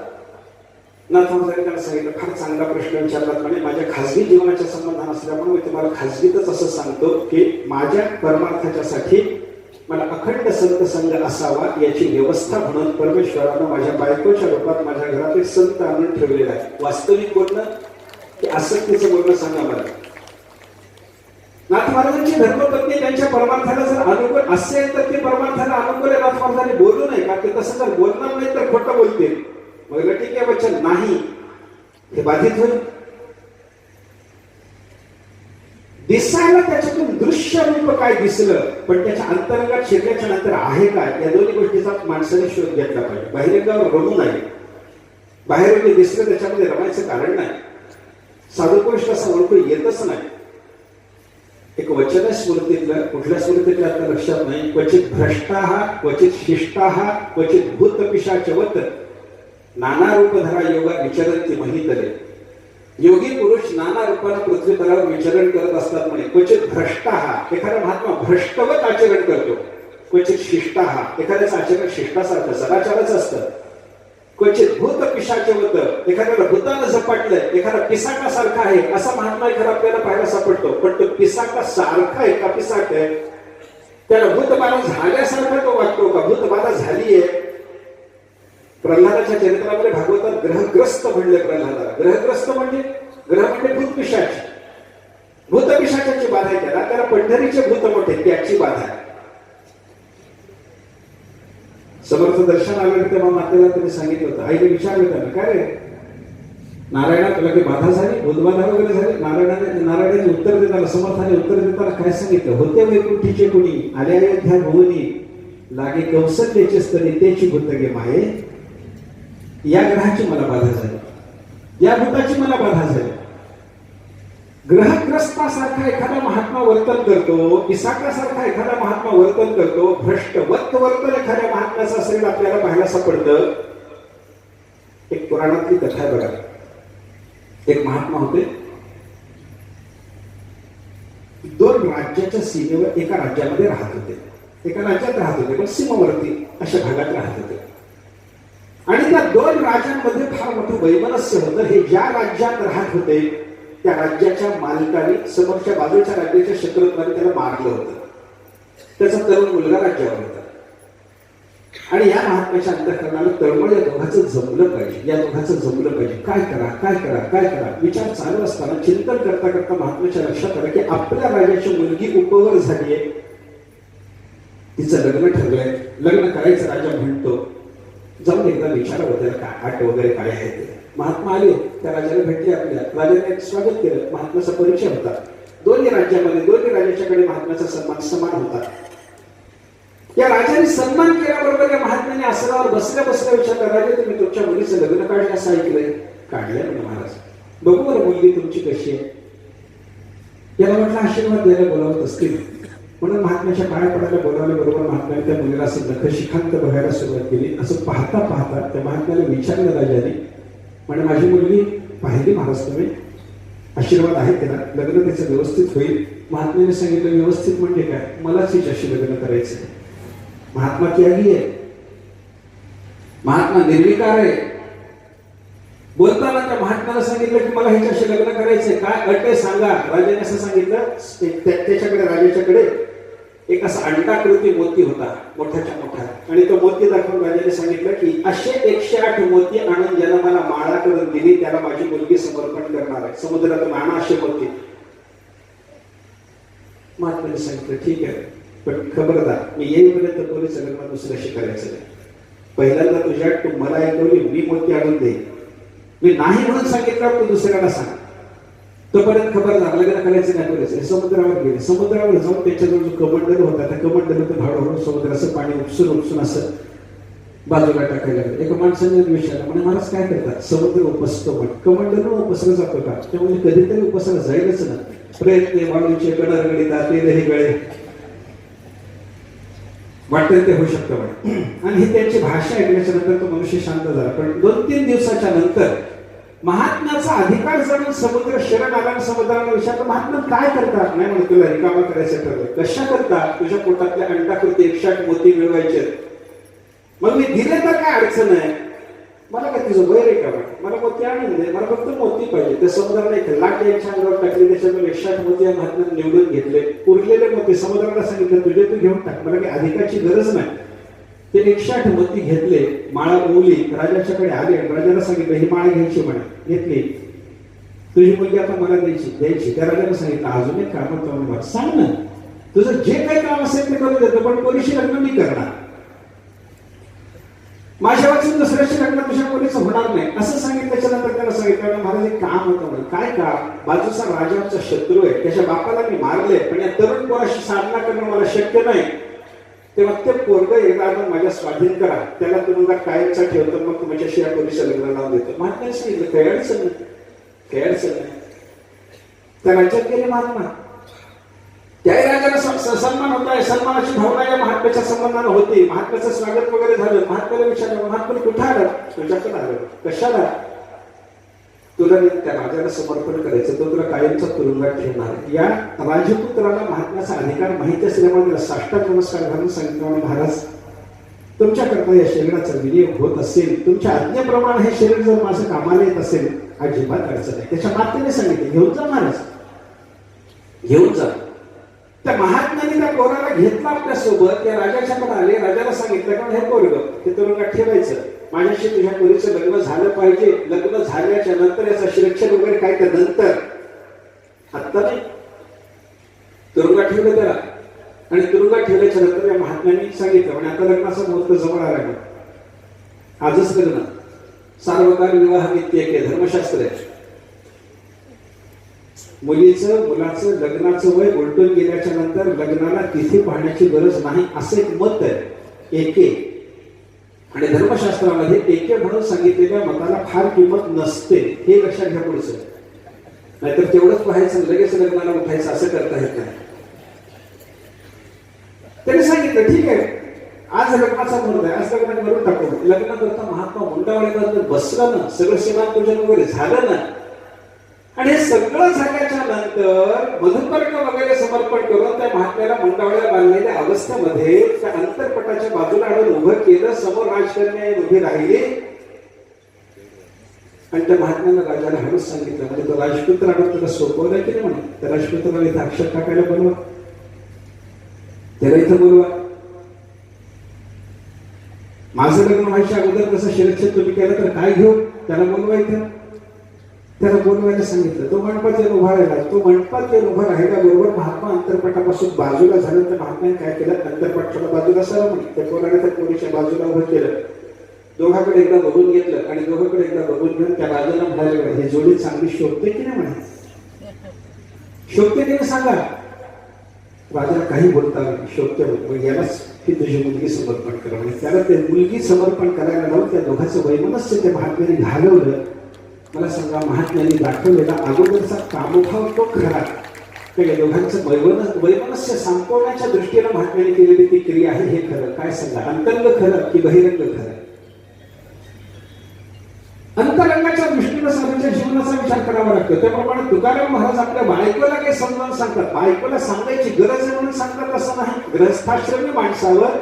नाथ महाराजांनी त्याला सांगितलं फार चांगला प्रश्न विचारलात म्हणे. माझ्या खासगी जीवनाच्या संबंधान असल्यामुळे मी तुम्हाला खासगीतच असं सांगतो की माझ्या परमार्थाच्यासाठी मला अखंड संत संघ असावा याची व्यवस्था म्हणून परमेश्वरानं माझ्या बायकोच्या रूपात माझ्या घरात एक संत आणून ठेवलेला आहे. वास्तविक बोलणं की आसक्तीचं बोलणं सांगा मला. नाथ महाराजांची धर्मपत्नी त्यांच्या परमार्थाला जर अनुकूल असेल तर ते परमार्थाला अनुकूल आहे नाथ महाराजांनी बोलू नये का? ते तसं जर बोलणार नाही तर खोटं बोलतील. मग ठीक आहे वचन नाही हे बाधित होईल. दिसायला त्याच्यातून दृश्य रूप काय दिसलं पण त्याच्या अंतरंगात शिरल्याच्या नंतर आहे काय, या दोन्ही गोष्टीचा माणसाने शोध घेतला पाहिजे. बाहेरंगावर रमू नाही, बाहेर दिसलं त्याच्यामध्ये रमायचं कारण नाही. साधू पुरुष असा ओळखू येतच नाही. एक वचन आहे स्मृतीतलं, कुठल्या स्मृतीतलं आता लक्षात नाही. क्वचित भ्रष्टाहा क्वचित शिष्टाहा क्वचित भूत पिशाचवत नाना रूप धरा योगा विचरंती महितले. योगी पुरुष नाना रूपाने पृथ्वी तलावर विचरण करत असतात म्हणे. क्वचित भ्रष्टाहा, एखादा महात्मा भ्रष्टवत आचरण करतो. क्वचित शिष्टाहा, एखाद्याचं आचरण शिष्टासारखं सदाचाराचं असतं. क्वचित भूत पिशाचवत, एखाद्याला भूतानं झपाटलंय, एखादा पिसाकासारखा आहे असा महात्मा एखादा आपल्याला पाहायला सापडतो. पण तो पिसाका सारखा आहे का पिसाक आहे? त्याला भूतबाधा झाल्यासारखा तो वाटतो का? भूतबाधा झालीये. प्रल्हादाच्या चरित्रामध्ये भागवतात ग्रहग्रस्त म्हणले प्रल्हादाला. ग्रहग्रस्त म्हणजे ग्रह म्हणजे भूतपिशाच. भूतपिशाचाची बाधा आहे त्याला. त्याला पंढरीचे भूत मोठे त्याची बाधा आहे. समर्थ दर्शन आलं तेव्हा मातेला त्यांनी सांगितलं होतं, आईने विचारलं त्यांना काय रे नारायणा तुला काही बाधा झाली, भूतबाधा वगैरे झाली? नारायणाने उत्तर देताना, समर्थाने उत्तर देताना काय सांगितलं? होते वैकुंठीचे कुणी, आले अयोध्या भुवनी, लागे कौसल्याचे स्तनी, त्याची भूतगे माये. या ग्रहाची मला बाधा झाली, या भूताची मला बाधा झाली. ग्रहग्रस्तासारखा एखादा महात्मा वर्तन करतो, पिसाकासारखा एखादा महात्मा वर्तन करतो, भ्रष्ट वर्तन एखाद्या महात्म्याचं असेल आपल्याला पाहायला सापडतं. एक पुराणातली कथा आहे बघा. एक महात्मा होते, दोन राज्याच्या सीमेवर एका राज्यामध्ये राहत होते, एका राज्यात राहत होते, पण सीमावर्ती अशा भागात राहत होते. आणि त्या दोन राज्यांमध्ये फार मोठं वैमनस्य होतं. हे ज्या राज्यात राहत होते त्या राज्याच्या मालकाने समोरच्या बाजूच्या राज्याच्या शत्रुत्वाने त्याला मारलं होतं. त्याचा तरुण मुलगा राज्यावर होता. आणि या महात्म्याच्या अंतःकरणाला तळमळ या दोघांचं जमलं पाहिजे, या दोघांचं जमलं पाहिजे. काय करा काय करा काय करा विचार चालू असताना चिंतन करता करता महात्म्याच्या लक्षात आलं की आपल्या राजाची मुलगी उपवर झालीये, तिचं लग्न ठरलंय, लग्न करायचं राजा म्हणतो. जाऊन एकदा विचारावं त्याला काय आट वगैरे काय आहे ते. महात्मा आले, त्या राजाला भेटले. आपल्या राजाने स्वागत केलं. महात्म्याचा परिचय होता. दोन्ही राज्यामध्ये दोन्ही राजाच्याकडे महात्म्याचा सन्मान समान होता. या राजाने सन्मान केल्याबरोबर या महात्म्याने आसनावर बसल्या बसल्या विचारलं, राजा तुम्ही तुमच्या मुलीचं लग्न काढलं असं ऐकलंय? काढलंय म्हणजे महाराज. बघू बरं मुलगी तुमची कशी आहे. याला म्हटलं आशीर्वाद द्यायला बोलावत असतील म्हणून महात्म्याच्या पाया पडायला बोलावल्याबरोबर महात्म्याने त्या मुलीला असं नखशिखांत बघायला सुरुवात केली. असं पाहता पाहता त्या महात्म्याला विचारलं राजाने, म्हणजे माझी मुलगी पाहिली महाराज तुम्ही, आशीर्वाद आहे त्याला, लग्न त्याचं व्यवस्थित होईल. महात्म्याने सांगितलं व्यवस्थित म्हणजे काय? मलाच हिच्याशी लग्न करायचं. महात्मा त्यागी आहे, महात्मा निर्विकार आहे. बोलताना त्या महात्म्याला सांगितलं की मला हिच्याशी लग्न करायचंय, काय अट आहे सांगा. राजाने असं सांगितलं. त्याच्याकडे राजाच्याकडे एक असा अंडाकृती मोती होता, मोठ्याच्या मोठा. आणि तो मोती दाखवून राजाने सांगितलं की असे 108 मोती आणून ज्याला मला माळा करून दिली त्याला माझी मुलगी समर्पण करणार आहे. समुद्रातून आणा असे मोती. महात्म्याने सांगितलं ठीक आहे, पण खबरदार मी येईपर्यंत पोलीस लग्न दुसऱ्याशी करायचं नाही. पहिल्यांदा तुझ्या तू मला ऐकवली, मी मोती आणून दे. मी नाही म्हणून सांगितलं तू दुसऱ्याला सांग. तोपर्यंत खबरदार लग्न करायचं नाही करायचं. समुद्रावर गेले. समुद्रावर जाऊन त्याच्याजवळ जो कमंडल होता त्या कमंडलातून हळूहळू समुद्राचं पाणी उपसून असं बाजूला टाकायला लागलं. एका माणसाने विचारलं, म्हणजे महाराज काय करतात? समुद्र उपसतो पण कमंडल उपसलं जातो का? त्यामुळे कधीतरी उपसला जाईलच ना. प्रयत्न वाळूचे कडरगडीता तेलही गळे वाटतं ते होऊ शकतं म्हणे. आणि ही त्यांची भाषा ऐकल्याच्या नंतर तो मनुष्य शांत झाला. पण 2-3 दिवसाच्या नंतर महात्म्याचा अधिकार जाणून समुद्र शरण आला. समुद्राला विचारलं, महात्मा काय करतात? नाही म्हणून तुला रिकामा करायचं ठरलं. कशा करता? तुझ्या पोटातल्या अंडाकृती 108 मोती मिळवायचे. मग मी दिले तर काय अडचण आहे? मला काय तुझं वैर आहे का? मला मोती आणून दे, मला फक्त मोती पाहिजे. त्या समुद्राला एक लाट यांच्या अंगावर टाकली, त्याच्यातून 108 मोती या महात्म्याने निवडून घेतले. उरलेले मोती समुद्राला सांगितलं तुझे तू घेऊन टाक, मला काही अधिकाची गरज नाही. ते 108 मोती घेतले, माळा ओवली, राजाच्याकडे आले. राजाला सांगितलं ही माळा घ्यायची म्हणे. घेतली. तुझी मुलगी आता मला द्यायची. त्या राजाला सांगितलं अजून एक काम होतं मला, सांग ना तुझं जे काही काम असेल ते करू देतो, पण पोलीशी लग्न मी करणार. माझ्या वाचून दुसऱ्याशी लग्न तुझ्या पोलीस होणार नाही असं सांगितल्याच्या नंतर त्याला सांगितलं महाराज एक काम होतं म्हणे. काय काम? बाजूचा राजाचा शत्रू आहे, त्याच्या बापाला मी मारले, पण या तरुण पोराशी साधना करणं मला शक्य नाही. तेव्हा ते पोरग एकदा माझ्या स्वाधीन करा, त्याला तुरुंगात कायमचा ठेवतो, मग तुमच्याशी या पोलीस लग्न लावून देतो. महात्म्याने सांगितलं काही अडचण नाही. त्या राज्यात गेले महात्मा. त्याही राजाला सन्मान होता आहे. सन्मानाची भावना या महात्म्याच्या संबंधाने होती. महात्म्याचं स्वागत वगैरे झालं. महात्म्याला विचारलं, महात्मा कुठे आलं? तुझ्याकडे आलं. कशाला? तुला त्या राजाला समर्पण करायचं, तो तुला कायमचा तुरुंगात ठेवणार. या राजपुत्राला महात्म्याचा अधिकार माहिती असल्यामुळे त्याला साष्टांग नमस्कार घालून सांगितलं, महाराज तुमच्याकरता या शरीराचा विनियोग होत असेल, तुमच्या आज्ञेप्रमाणे हे शरीर जर माझं कामाला येत असेल अजिबात अडचण नाही. त्याच्या मातेने सांगितलं घेऊन जा महाराज, घेऊन जा. त्या महात्म्याने त्या पोराला घेतला आपल्यासोबत. त्या राजाच्याकडे आले. राजाला सांगितलं कारण हे पोरग ते तुरुंगात ठेवायचं, माझ्याशी तुझ्या मुलीचं लग्न झालं पाहिजे. लग्न झाल्याच्या नंतर याचं शिक्षण वगैरे काय त्या नंतर, आत्ता नाही. तुरुंगात ठेवलं त्याला. आणि तुरुंगात ठेवल्याच्या नंतर या महात्म्याने सांगितलं म्हणजे आता लग्नाचा मुहूर्त जवळ आला, आजच लग्न. सार्वकाल विवाह नित्यके धर्मशास्त्र आहे. मुलाचं लग्नाचं वय उलटून गेल्याच्या नंतर लग्नाला तिथी पाहण्याची गरज नाही असं एक मत आहे एके. आणि धर्मशास्त्रामध्ये एके म्हणून सांगितलेल्या मताला फार किंमत नसते, हे लक्षात घ्या पुढचं. नाहीतर तेवढंच पाहायचं लगेच लग्नाला उठायचं असं करता येत नाही. त्याने सांगितलं ठीक आहे, आज लग्नाचा मुहूर्त आहे, आज लग्न करून टाकू. लग्न करता महात्मा मुंडावळेकर बसलं ना, सगळं सेवापूजन वगैरे झालं ना, आणि हे सगळं झाल्याच्या नंतर मधुपर्क वगैरे समर्पण करून त्या महात्म्याला मुंडावळ्या बांधलेल्या अवस्थेमध्ये त्या अंतरपटाच्या बाजूला आणून उभं केलं. समोर राजकन्या उभी राहिली आणि त्या महात्म्यानं राजाला हळूच सांगितलं, म्हणजे तो राजपुत्र आणून त्याला सोपवलं की नाही म्हणून. त्या राजपुत्राला इथं अक्षर टाकायला बोलवा, त्याला इथं बोलवा. माझं लग्न व्हायच्या अगोदर कसं शिरच्छेद तुम्ही केलं तर काय घेऊ, त्याला बोलवा इथं. त्याला बोलवायला सांगितलं. तो मंडपात येऊन उभा राहिला. तो मंडपात येऊन उभा राहिल्याबरोबर महात्मा अंतरपटापासून बाजूला झालं. तर महात्म्याने काय केलं, अंतरपटाच्या बाजूला सरळ म्हणे त्या पोराने त्या पोरीच्या बाजूला उभं केलं. दोघांकडे एकदा बघून घेतलं आणि दोघांकडे एकदा बघून घेऊन त्या राजाला म्हणाले, हे जोडी चांगली शोभते की नाही म्हणे. शोभते की नाही सांगा. राजाला काही बोलता शोभते होत, यालाच की तुझी मुलगी समर्पण करा म्हणजे. त्याला ते मुलगी समर्पण करायला लावून त्या दोघांचं वैमनस्य त्या महात्म्याने घालवलं. मला सांगा, महात्म्यांनी दाखवलेला अगोदरचा कामोभाव तो खरा, त्या दोघांचं वैमनस्य संपवण्याच्या दृष्टीने महात्म्याने केलेली ती क्रिया आहे हे खरं. काय सांगा, अंतरंग खरं की बहिरंग खरं. अंतरंगाच्या दृष्टीने सर्वांच्या जीवनाचा विचार करावा लागतो. त्याप्रमाणे तुकाराम महाराज आपल्या बायकोला काही समजावून सांगतात. बायकोला सांगायची गरज आहे म्हणून सांगतात असं नाही. गृहस्थाश्रमी माणसावर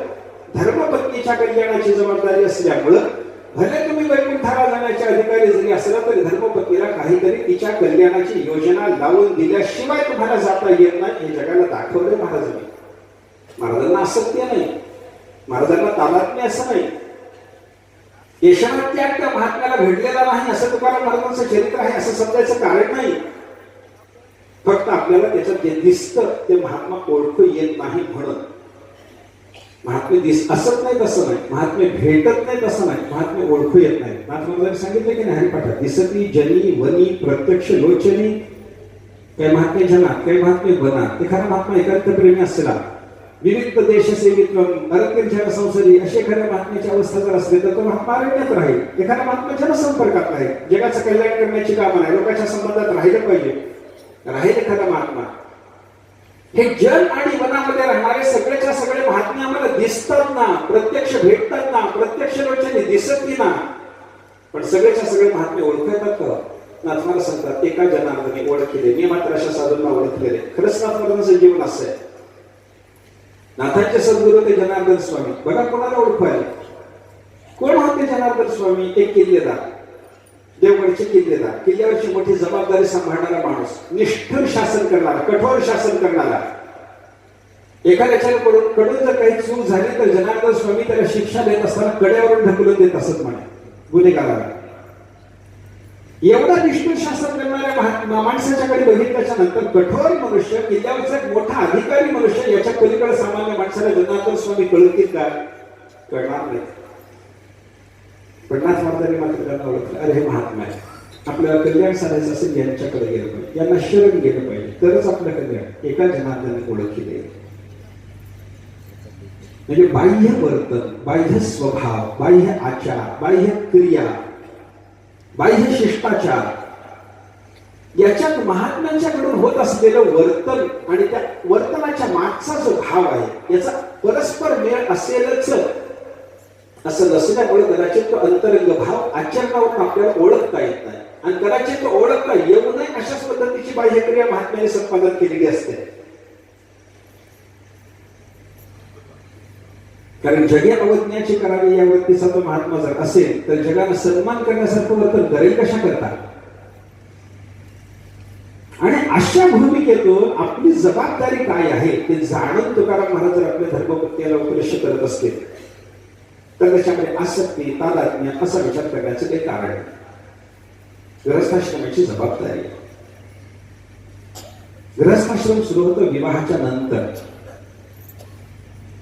धर्मपत्नीच्या कल्याणाची जबाबदारी असल्यामुळं भले तुम्ही वैकुंठाला जाण्याचे अधिकारी जरी असला तरी धर्मपत्नीला काहीतरी तिच्या कल्याणाची योजना लावून दिल्याशिवाय तुम्हाला जाता येत नाही, हे जगाला दाखवलं महाराजांनी. महाराजांना आसक्ती नाही, महाराजांना तादात्म्य असं नाही. यशवंत त्याग त्या महात्म्याला घडलेला नाही असं तुकाराम महाराजांचं चरित्र आहे असं समजायचं कारण नाही. फक्त आपल्याला त्याच्यात जे दिसतं ते महात्मा ओळखू येत नाही म्हणून. महात्मे असत नाही तसं नाही, महात्मे भेटत नाही तसं नाही, महात्मे ओळखू येत नाही. महात्मा सांगितलं की नाही हरिपाठात, दिसती जनी वनी प्रत्यक्ष लोचनी. काही महात्मे जनात, काही महात्मे बनात. एखादा महात्मा एकांत प्रेमी असला, विविध देश सेवित्व अरत्यंच्या संसदी अशी एखाद्या महात्म्याची अवस्था जर असली तर तो महात्मा अरण्यात राहील. एखादा महात्मा जनसंपर्कात राहील, जगाचं कल्याण करण्याची कामं आहे, लोकांच्या संबंधात राहिलं पाहिजे, राहील एखादा महात्मा. हे जन आणि वनामध्ये राहणारे सगळेच्या सगळे महात्मे आम्हाला दिसतात ना, प्रत्यक्ष भेटतात ना, प्रत्यक्ष लोकांनी दिसत ना, पण सगळेच्या सगळे महात्मे ओळखतात का? नाथमाला सांगतात, एका जनार्दने ओळखले, मी मात्र अशा साधूंना ओळखलेले. खरंच नाथमालांचं जीवन असं आहे. नाथांचे सद्गुरू ते जनार्दन स्वामी. बघा कोणाला ओळखायला, कोण होते जनार्दन स्वामी? एक किल्लेदार, देवगडचे किल्लेदार, किल्ल्यावरची मोठी जबाबदारी सांभाळणारा माणूस, निष्ठुर शासन करणारा, कठोर शासन करणारा. एखाद्याच्या कडून जर काही चूक झाली तर जनार्दन स्वामी त्याला शिक्षा देत असताना कड्यावरून ढकलून देत असत म्हणे गुन्हेगाराला. एवढा निष्ठुर शासन करणाऱ्या माणसाच्याकडे बघितल्याच्या नंतर कठोर मनुष्य, किल्ल्यावरचा एक मोठा अधिकारी मनुष्य, याच्या पलीकडे सामान्य माणसाला जनार्दन स्वामी कळतील का? कळणार नाही. पन्नास मार्गाने मात्र त्यांना ओळखलं, अरे हे महात्मा आहे, आपल्याला कल्याण साधायचं असेल यांच्याकडे गेलं पाहिजे, यांना शरण गेलं पाहिजे, तरच आपलं कल्याण. एका जनार्दनाने ओळखले. म्हणजे बाह्य वर्तन, बाह्य स्वभाव, बाह्य आचार, बाह्य क्रिया, बाह्य शिष्टाचार याच्यात महात्म्यांच्याकडून होत असलेलं वर्तन आणि त्या वर्तनाच्या मागचा जो भाव आहे याचा परस्पर मेळ असेलच असं नसल्यामुळे कदाचित तो अंतरंग भाव आचरणावरून आपल्याला ओळखता येत नाही. आणि कदाचित तो ओळखता येऊ नये अशाच पद्धतीची बाह्यक्रिया महात्म्याने संपादन केलेली असते. कारण जगे अवज्ञाची करावी या व्यक्तीचा तो महात्मा जर असेल तर जगाला सन्मान करण्यासारखं वर्तन करेल कशा करता. आणि अशा भूमिकेतून आपली जबाबदारी काय आहे ते जाणून तुकाराम महाराज जर आपल्या धर्मपत्नीला उपदेश करत असतील तर त्याच्यामध्ये आसक्ती, तादात्म्य असा विचार करण्याचं काही कारण नाही. गृहस्थाश्रमाची जबाबदारी. गृहस्थाश्रम सुरू होतं विवाहाच्या नंतर.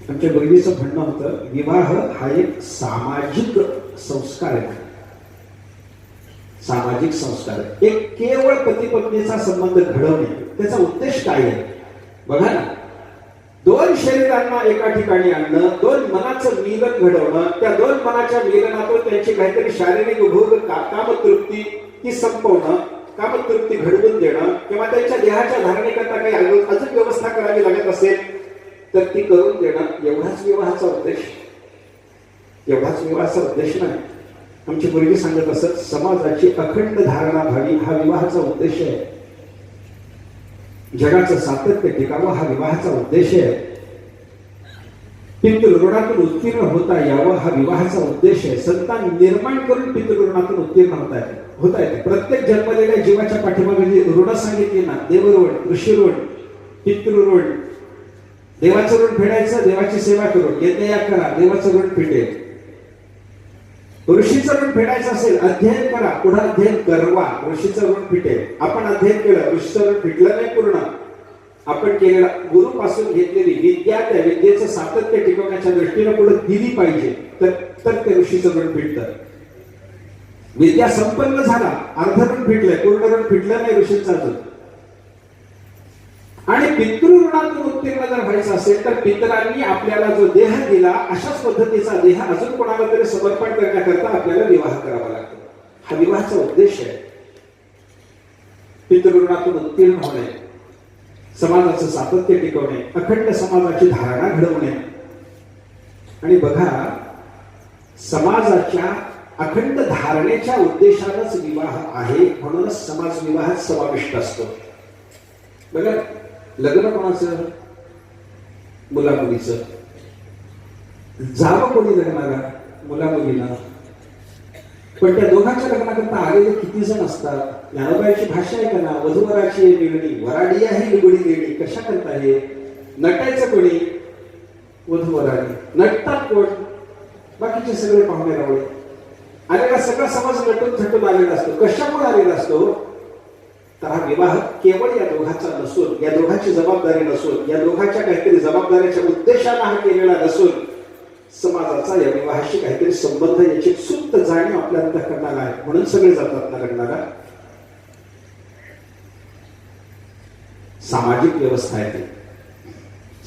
आमच्या बहिणीचं म्हणणं होतं, विवाह हा एक सामाजिक संस्कार आहे. सामाजिक संस्कार एक केवळ पती पत्नीचा संबंध घडवणे, त्याचा उद्देश काय आहे बघा ना. दोन शरीरांना एका ठिकाणी आणणं, दोन मनाचं मिलन घडवणं, त्या दोन मनाच्या मिलनातून त्यांची काहीतरी शारीरिक भोग कामतृप्ती ती संपवणं, कामतृप्ती घडवून देणं, किंवा त्यांच्या देहाच्या धारणेकरता काही अजून व्यवस्था करावी लागत असेल तर ती करून देणं, एवढाच विवाहाचा उद्देश. एवढाच विवाहाचा उद्देश नाही. आमची मुलगी सांगत असत, समाजाची अखंड धारणा व्हावी हा विवाहाचा उद्देश आहे. जगाचं सातत्य टिकावं हा विवाहाचा उद्देश आहे. पितृऋणातून उत्तीर्ण होता यावं हा विवाहाचा उद्देश आहे. संतान निर्माण करून पितृऋणातून उत्तीर्ण होता येते. प्रत्येक जन्मलेल्या जीवाच्या पाठीमागे जी ऋण सांगितली ना, देवऋण, ऋषीऋण, पितृऋण, देवाचं ऋण फेडायचं, देवाची सेवा करून यज्ञ करा, देवाचं ऋण फिटेल. ऋषीचं ऋण फेडायचं असेल, अध्ययन करा, पुढे अध्ययन करवा, ऋषीचं ऋण फिटेल. आपण अध्ययन केलं, ऋषीचं ऋण फिटलं नाही पूर्ण. आपण केलेला गुरुपासून घेतलेली विद्या, त्या विद्येचं सातत्य टिकवण्याच्या दृष्टीने पुढे दिली पाहिजे, तर ते ऋषीचं ऋण फिटतं. विद्या संपन्न झाला, अर्ध ऋण फिटलंय, पूर्ण ऋण फिटलं नाही ऋषीचं अजून. आणि पितृऋणातून उत्तीर्ण जर व्हायचं असेल तर पितरांनी आपल्याला जो देह दिला, अशाच पद्धतीचा देह अजून कोणाला तरी समर्पण करण्याकरता आपल्याला विवाह करावा लागतो. हा विवाहाचा उद्देश आहे. पितृऋणातून उत्तीर्ण होणे, समाजाचं सातत्य टिकवणे, अखंड समाजाची धारणा घडवणे. आणि बघा, समाजाच्या अखंड धारणेच्या उद्देशानंच विवाह आहे, म्हणूनच समाज विवाहात समाविष्ट असतो. बघा, लग्न कोणाचं? मुला मुलीचं. जावं कोणी लग्नाला? मुला मुलीला. पण त्या दोघांच्या लग्नाकरता आलेले किती जण असतात? ज्ञानोबाईची भाषा आहे का ना, वधूवराची निवडी, वराडी आहे निवडी लेडी. कशा करता हे? नटायचं कोणी? वधूवराडी. नटतात कोण? बाकीचे सगळे पाहुणे रावळे. आलेला सगळा समाज नटून थटून आलेला असतो. कशामुळे आलेला असतो? तर हा विवाह केवळ या दोघांचा नसून, या दोघांची जबाबदारी नसून, या दोघांच्या काहीतरी जबाबदारीच्या उद्देशाने हा केलेला नसून, समाजाचा या विवाहाशी काहीतरी संबंध, याची सुप्त जाणीव आपल्या अंतःकरणाला आहे. म्हणून सगळे जातात ना लग्नाला. सामाजिक व्यवस्था आहे ती,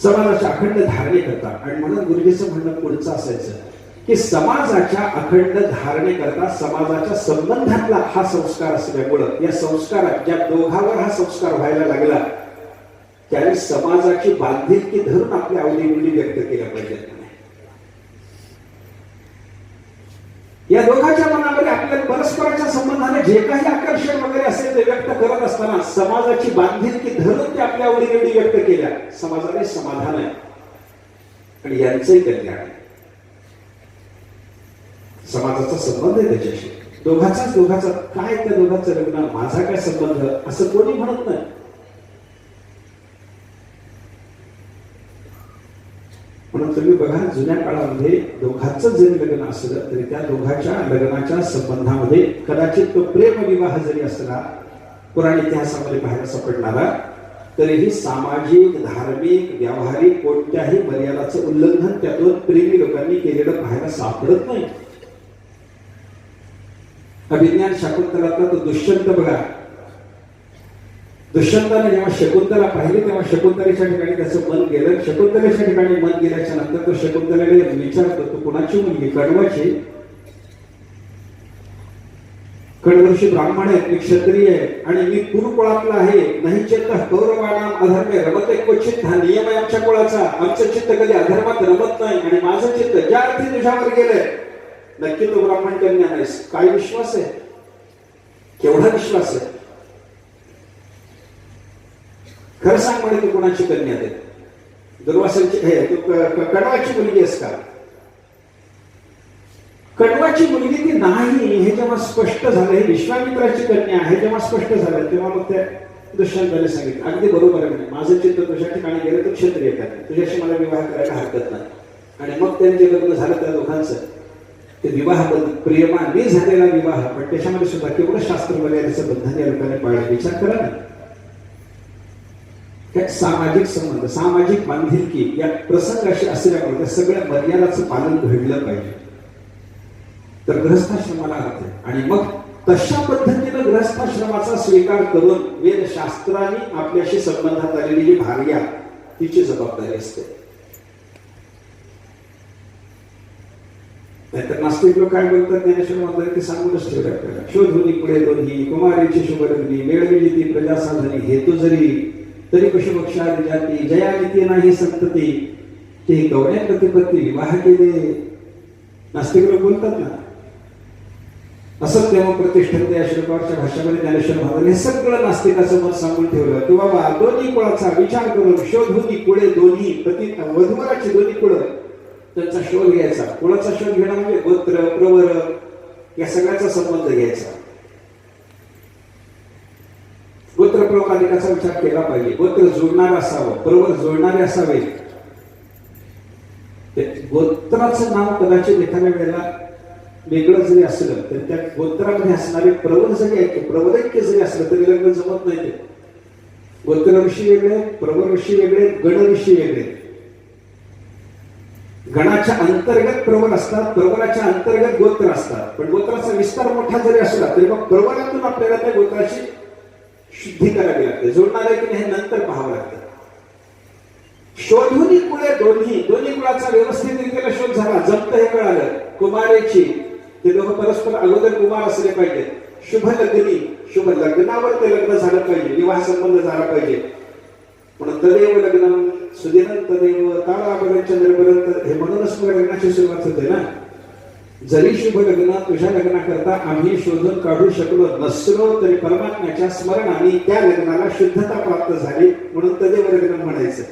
समाजाच्या अखंड धारणेकरता. आणि म्हणून गुरुजीचं म्हणणं पुढचं असायचं की समाजाच्या अखंड धारणेकरता समाजाच्या संबंधातला हा संस्कार असल्यामुळं, या संस्कारात ज्या दोघांवर हा संस्कार व्हायला लागला, त्याने समाजाची बांधिलकी धरून आपल्या आवडीनिवडी व्यक्त केल्या पाहिजेत. या दोघांच्या मनामध्ये आपल्या परस्पराच्या संबंधाने जे काही आकर्षण वगैरे असेल ते व्यक्त करत असताना समाजाची बांधिलकी धरून ते आपल्या आवडीनिवडी व्यक्त केल्या, समाजाने समाधान आहे आणि यांचंही कल्याण आहे. समाजाचा संबंध आहे त्याच्याशी. दोघांचा काय, त्या दोघांचं लग्न, माझा काय संबंध, असं कोणी म्हणत नाही. म्हणून तुम्ही बघा, जुन्या काळामध्ये दोघांचं जरी लग्न असलं तरी त्या दोघांच्या लग्नाच्या संबंधामध्ये कदाचित तो प्रेमविवाह जरी असला, पुराण इतिहासामध्ये पाहायला सापडणारा, तरीही सामाजिक, धार्मिक, व्यावहारिक कोणत्याही मर्यादाचं उल्लंघन त्या दोन प्रेमी लोकांनी केलेलं पाहायला सापडत नाही. अभिज्ञान शाकुंतलातला तो दुष्यंत बघा, दुष्यंताने जेव्हा शकुंतला पाहिली तेव्हा शकुंतलेच्या ठिकाणी त्याचं मन गेलं. शकुंतलेच्या ठिकाणी मन गेल्याच्या नंतर तो शकुंतलेला विचारतो, तू कुणाची मुलगी? कण्वाची. कण्वऋषी ब्राह्मण आहेत, मी क्षत्रिय आहे आणि मी कुरुकुळातला आहे. नाही चित्त कौरवाणाम अधर्मे रमते क्वचित. हा नियम आहे आमच्या कुळाचा. आमचं चित्त कधी अधर्मात रमत नाही आणि माझं चित्त ज्या अर्थी तुझ्यावर गेलंय, नक्की तो ब्राह्मण कन्या नाहीस. काय विश्वास आहे? केवढा विश्वास आहे? खरं सांग म्हणे, तू कोणाची कन्या आहे? दुर्वासाची तू कण्वाची मुलगी आहेस का? कण्वाची मुलगी ती नाही हे जेव्हा स्पष्ट झालं, हे विश्वामित्राची कन्या आहे जेव्हा स्पष्ट झालं, तेव्हा मग त्या दुष्यंताने सांगितलं, अगदी बरोबर आहे, माझं चित्त तुझ्या ठिकाणी गेलं, तू क्षत्रिय का, तुझ्याशी मला विवाह करायला हरकत नाही. आणि मग त्यांचे लग्न झालं त्या दोघांचं. ते विवाह प्रियमाने झालेला विवाह, पण त्याच्यामध्ये सुद्धा केवढं शास्त्र मर्यादेचं बंधन या लोकांनी पाळलं. विचार करा ना. सामाजिक संबंध, सामाजिक बांधिलकी या प्रसंगाशी असल्यामुळे त्या सगळ्या मर्यादाचं पालन घडलं पाहिजे. तर गृहस्थाश्रमाला अर्थ आहे. आणि मग तशा पद्धतीनं गृहस्थाश्रमाचा स्वीकार करून वेदशास्त्राने आपल्याशी संबंधात आलेली जी भार्या तिची जबाबदारी असते. नाहीतर नास्तिक लोक काय बोलतात, ज्ञानेश्वर महाराज ते सांगूनच ठेवले आपल्याला. शोधुनी पुढे दोन्ही कुमारीची शुभलग्नी मिळविली ती प्रजासाधनी हेतू जरी तरी पशुपक्षादी जाती जया नीती नाही संतती ते गौऱ्या प्रतिपत्ती विवाह केले. नास्तिक लोक बोलतात ना, असं तेव्हा प्रतिष्ठित या श्लोकाच्या भाषेमध्ये ज्ञानेश्वर महाराज हे सगळं नास्तिकाचं मत सांगून ठेवलं की बाबा दोन्ही कुळाचा विचार करून शोधुनी कुळे दोन्ही पती वधूवराची दोन्ही कुळं त्यांचा शोध घ्यायचा. कुळाचा शोध घेणं म्हणजे गोत्र प्रवर या सगळ्याचा संबंध घ्यायचा. गोत्र प्रवराधिकाचा विचार केला पाहिजे. गोत्र जोडणारं असावं, प्रवर जोडणारे असावे. गोत्राचं नाव कदाचित एखाद्या वेळेला वेगळं जरी असलं तरी त्या गोत्रामध्ये असणारे प्रवर जरी ऐक्य प्रवरैक्य जरी असलं तरी लग्न जमत नाही. ते गोत्र ऋषी वेगळे, प्रवर ऋषी वेगळे, गण ऋषी वेगळे. गणाच्या अंतर्गत प्रवर असतात, प्रवराच्या अंतर्गत गोत्र असतात. पण गोत्राचा विस्तार मोठा जरी असला तरी मग प्रवरातून आपल्याला त्या गोत्राची शुद्धी करावी लागते. जोडणार आहे की नाही हे नंतर पाहावं लागतं. शोधुनी कुळे दोन्ही कुळाचा व्यवस्थितरित्या शोध झाला, जमत हे कळालं. कुमारेची ते दोघं परस्पर अगोदर कुमार असले पाहिजे. शुभ लग्नी शुभ लग्नावर ते लग्न झालं पाहिजे, विवाह संबंध झाला पाहिजे. म्हणून तदेव लग्न सुदिनं तदेव ताळापर्यंत चंद्रपर्यंत हे म्हणूनच मग लग्नाची सुरुवात होते ना. जरी शुभ लग्न तुझ्या लग्नाकरता आम्ही शोधून काढू शकलो नसलो तरी परमात्म्याच्या स्मरणाने त्या लग्नाला शुद्धता प्राप्त झाली म्हणून तदेव लग्न म्हणायचं.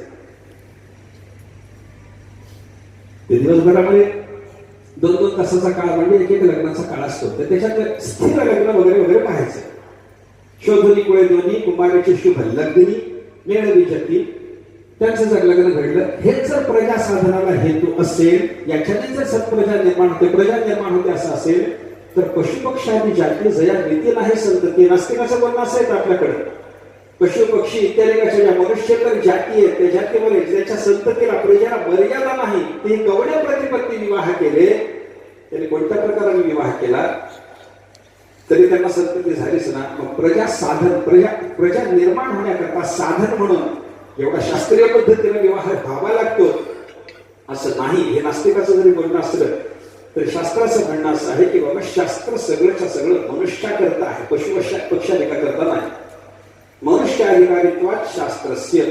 ते दिवसभरामध्ये 2-2 तासाचा काळ म्हणजे एक लग्नाचा काळ असतो. तर त्याच्यात स्थिर लग्न वगैरे वगैरे पाहायचं. शोधुनी कुळे दोन्ही कुमारीची शुभ लग्नी मेळवी जती त्यांचं जर लग्न घडलं हेच जर प्रजा साधनाला हेतू असेल, याच्याने जर सत्प्रजा निर्माण होते, प्रजा निर्माण होते असं असेल तर पशुपक्षादी जाती जया नीती नाही संतती. नास्तिकाचं बोलणं असं येतं आपल्याकडे. पशु पक्षी इत्यादी ज्या मनुष्य तर जाती आहेत त्या जातीमध्ये ज्याच्या संततीला प्रजेला मर्यादा नाही ते गवड्या प्रतिपत्ती विवाह केले. त्याने कोणत्या प्रकाराने विवाह केला तरी त्यांना संतती झालीच ना. मग प्रजा साधन प्रजा निर्माण होण्याकरता साधन म्हणून एवढा शास्त्रीय पद्धतीने विवाह व्हावा लागतो असं नाही. हे नास्तिकाचं जरी बोलणं असलं तर शास्त्राचं म्हणणं असं आहे की बाबा शास्त्र सगळंच्या सगळं मनुष्याकरता आहे, पक्षाधिकाकरता नाही. मनुष्य अधिकारित्वात शास्त्रस्य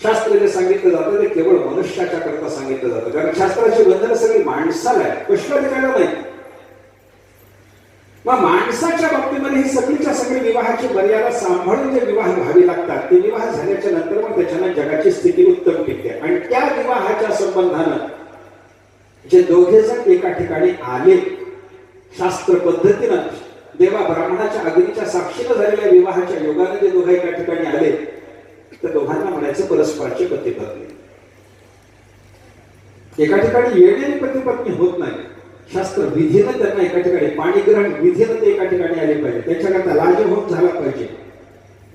शास्त्र जे सांगितलं जातं ते केवळ मनुष्याच्या करता सांगितलं जातं. कारण शास्त्राची बंधनं सगळी माणसाला आहे, पशुअधिकाराला नाही. मग माणसाच्या बाबतीमध्ये ही सगळीच्या सगळी विवाहाची मर्यादा सांभाळून जे विवाह व्हावे लागतात ते विवाह झाल्याच्या नंतर मग त्याच्यानं जगाची स्थिती उत्तम टिकते. आणि त्या विवाहाच्या संबंधानं जे दोघे जण एका ठिकाणी आले शास्त्र पद्धतीनं देवा ब्राह्मणाच्या अग्नीच्या साक्षीनं झालेल्या विवाहाच्या योगाने जे दोघे एका ठिकाणी आले तर दोघांना म्हणायचं परस्पराचे पती पत्नी. एका ठिकाणी येणारी पती पत्नी होत नाही. शास्त्र विधीनं त्यांना एका ठिकाणी पाणीग्रहण विधीनं ते एका ठिकाणी आले पाहिजे. त्याच्याकरता लाजहोम झाला पाहिजे,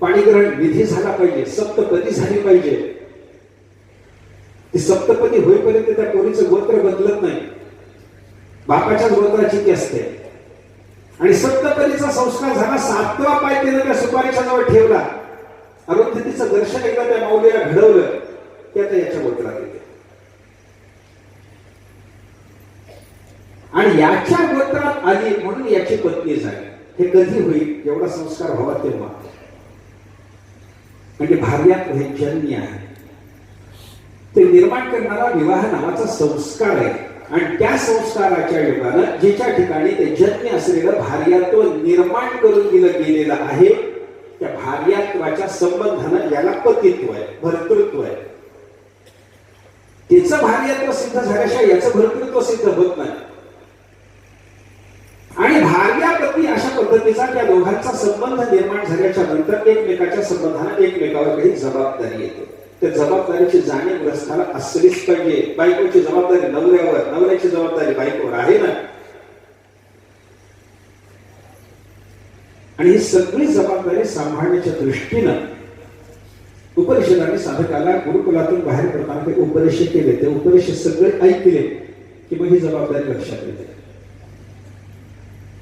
पाणीग्रहण विधी झाला पाहिजे, सप्तपदी झाली पाहिजे. ती सप्तपदी होईपर्यंत त्या पोरीचं गोत्र बदलत नाही, बापाच्याच गोत्राची ती असते. आणि सप्तपदीचा संस्कार झाला, 7वा पाय त्यानं त्या सुपारीच्या जवळ ठेवला, अरुंधतीचं दर्शन एकदा त्या माऊलीला घडवलं की आता याच्या गोत्रात येते. आणि याच्या गोत्रात आली म्हणून याची पत्नी झाली. हे कधी होईल एवढा संस्कार व्हावा तेव्हा. म्हणजे भार्यात हे जन्य आहे, ते निर्माण करणारा विवाह नावाचा संस्कार आहे. आणि त्या संस्काराच्या योगानं जिच्या ठिकाणी ते जन्य असलेलं भार्यात्व निर्माण करून दिलं गेलेलं आहे त्या भार्यात्वाच्या संबंधानं याला पतित्व आहे, भर्तृत्व आहे. तिचं भार्यात्व सिद्ध झाल्याशिवाय याचं भर्तृत्व सिद्ध होत नाही. आणि भार्यापती अशा पद्धतीचा त्या दोघांचा संबंध निर्माण झाल्याच्या नंतर एकमेकाच्या संबंधाने एकमेकावर काही जबाबदारी येते. त्या जबाबदारीची जाणीव ग्रस्ताला असलीच पाहिजे. बायकोची जबाबदारी नवऱ्यावर, नवऱ्याची जबाबदारी बायकोवर आहे ना. आणि ही सगळी जबाबदारी सांभाळण्याच्या दृष्टीनं उपनिषदांनी साधकाला गुरुकुलातून बाहेर पडताना ते उपदेश केले. ते उपदेश सगळे ऐकले की मग ही जबाबदारी लक्षात येते.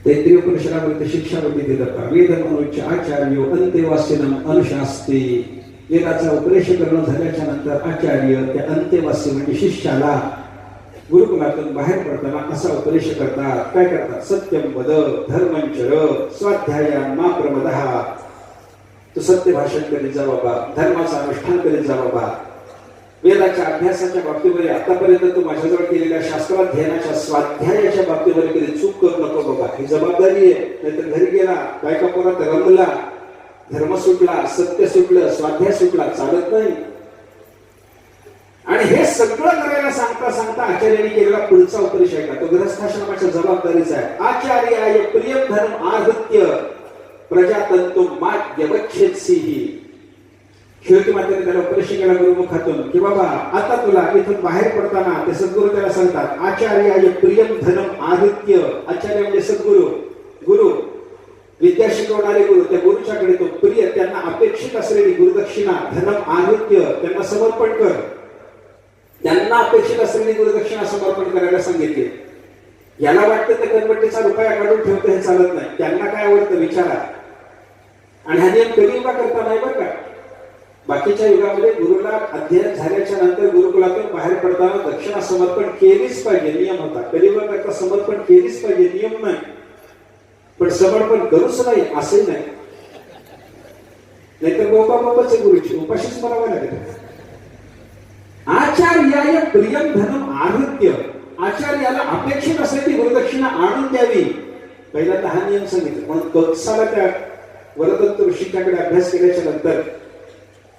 तैत्रीय उपनिषदामध्ये शिक्षावती दिलं वेद मनोच्च आचार्यो अंतेवासिनम अनुशास्ती. वेदाचा उपदेश करणं झाल्याच्या नंतर आचार्य त्या अंतेवासी म्हणजे शिष्याला गुरुकुलातून बाहेर पडताना असा उपदेश करतात. काय करतात? सत्यम वद धर्मंचर स्वाध्यायान मा प्रमदः. तू सत्य भाषण करीत जा बाबा, धर्माचं अनुष्ठान करीत जा बाबा. वेदाच्या अभ्यासाच्या बाबतीमध्ये आतापर्यंत तू माझ्याजवळ केलेल्या शास्त्राध्ययनाच्या स्वाध्यायाच्या बाबतीमध्ये कधी चूक करू नको बाबा. ही जबाबदारी आहे. नाहीतर घरी गेला, बायका पोरात रमला, धर्म सुटला, सत्य सुटलं, स्वाध्याय सुटला, चालत नाही. आणि हे सगळं करायला सांगता सांगता आचार्यांनी केलेला पुढचा उपदेश आहे का तो गृहस्थाश्रमाच्या जबाबदारीचा आहे. आचार्याय प्रियम धर्म आहृत्य प्रजातंतु माध्यवच्छेदसीही. शेवटी मात्र त्याला उपदेश केला गुरुमुखातून की बाबा आता तुला इथून बाहेर पडताना ते सद्गुरू त्याला सांगतात आचार्याय प्रियम धर्म आहृत्य. आचार्य म्हणजे सद्गुरू, गुरु, विद्या शिकवणारे गुरु. त्या गुरुच्याकडे तो प्रिय त्यांना अपेक्षित असलेली गुरुदक्षिणा धनम आहृत्य त्यांना समर्पण कर. त्यांना अपेक्षित असलेली गुरुदक्षिणा समर्पण करायला सांगितले. याला वाटतं ते कनपट्टीचा रुपया काढून ठेवतो हे चालत नाही. त्यांना काय आवडतं विचारा. आणि हा नियम कलियुगा करता नाही बरं का. बाकीच्या युगामध्ये गुरुला अध्ययन झाल्याच्या नंतर गुरुकुलातून बाहेर पडताना दक्षिणा समर्पण केलीच पाहिजे नियम होता. कलियुगा करता समर्पण केलीच पाहिजे नियम नाही. पण समर्पण करूच नाही असंही नाही. नाहीतर बाबाचे गुरुची उपाशीच म्हणावं लागेल. आचार्याय प्रियम धनम आहृत्य. आचार्याला अपेक्षित असेल ती गुरुदक्षिणा आणून द्यावी. पहिल्यांदा हा नियम सांगितला. म्हणून कौत्साला त्या वरदत्त ऋषीच्याकडे अभ्यास केल्याच्या नंतर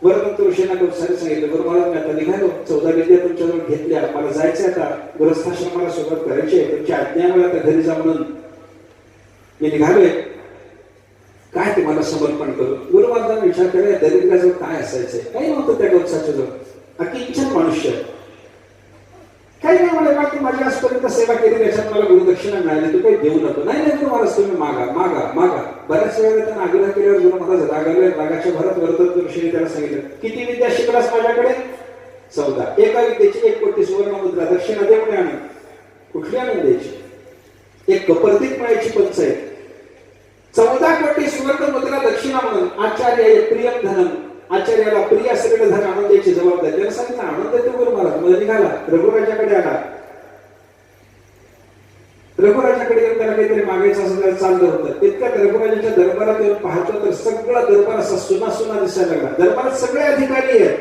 वरदत्त ऋषींना कौत्साने सांगितलं गुरु महाराज मी आता निघालो, 14 विद्या तुमच्याजवळ घेतल्या, मला जायचं आता गृहस्थाश्रमाला सुरुवात करायची आहे, तुमची आज्ञा मला आता घरी जा म्हणून मी निघालोय, काय तुम्हाला समर्पण करू. गुरु महाराजांना विचार केला दरिद्राजवळ काय असायचंय. काही नव्हतं त्या कौत्साच्या जवळ. अकिंचन मनुष्य, काही नाही मला वाटतं माझी आजपर्यंत सेवा केली त्याच्यात मला गुरुदक्षिणा मिळाली, तू काही देऊ नको. नाही नाही गुरु महाराज तुम्ही मागा मागा मागा. बऱ्याच वेळेला त्यांना आग्रह केल्यावर गुरु महाराज रागावले. रागाच्या भरात वरदत्त ऋषीने त्याला सांगितलं किती विद्या शिकलास माझ्याकडे? 14. एका विद्येची 1 कोटी सुवर्ण मुद्रा दक्षिणा दे म्हणे. आणून कुठली आणून द्यायची? एक कपर्दिक मिळायची पंचायत. 14 कोटी सुवर्ण मुद्रा दक्षिणा म्हणून आचार्य प्रियम धनम. आचार्याला प्रिय असलेलं धन आणून द्यायची जबाबदारी त्याला सांगितलं. आणून देतो गुरु महाराज. मध्ये निघाला, रघुराजाकडे आला. रघुराजाकडे येऊन त्याला काहीतरी मागायचं असं त्याला चाललं होतं. तितक्यात रघुराजाच्या दरबारात येऊन पाहतो तर सगळा दरबार असा सुना सुना दिसायला लागला. दरबारात सगळे अधिकारी आहेत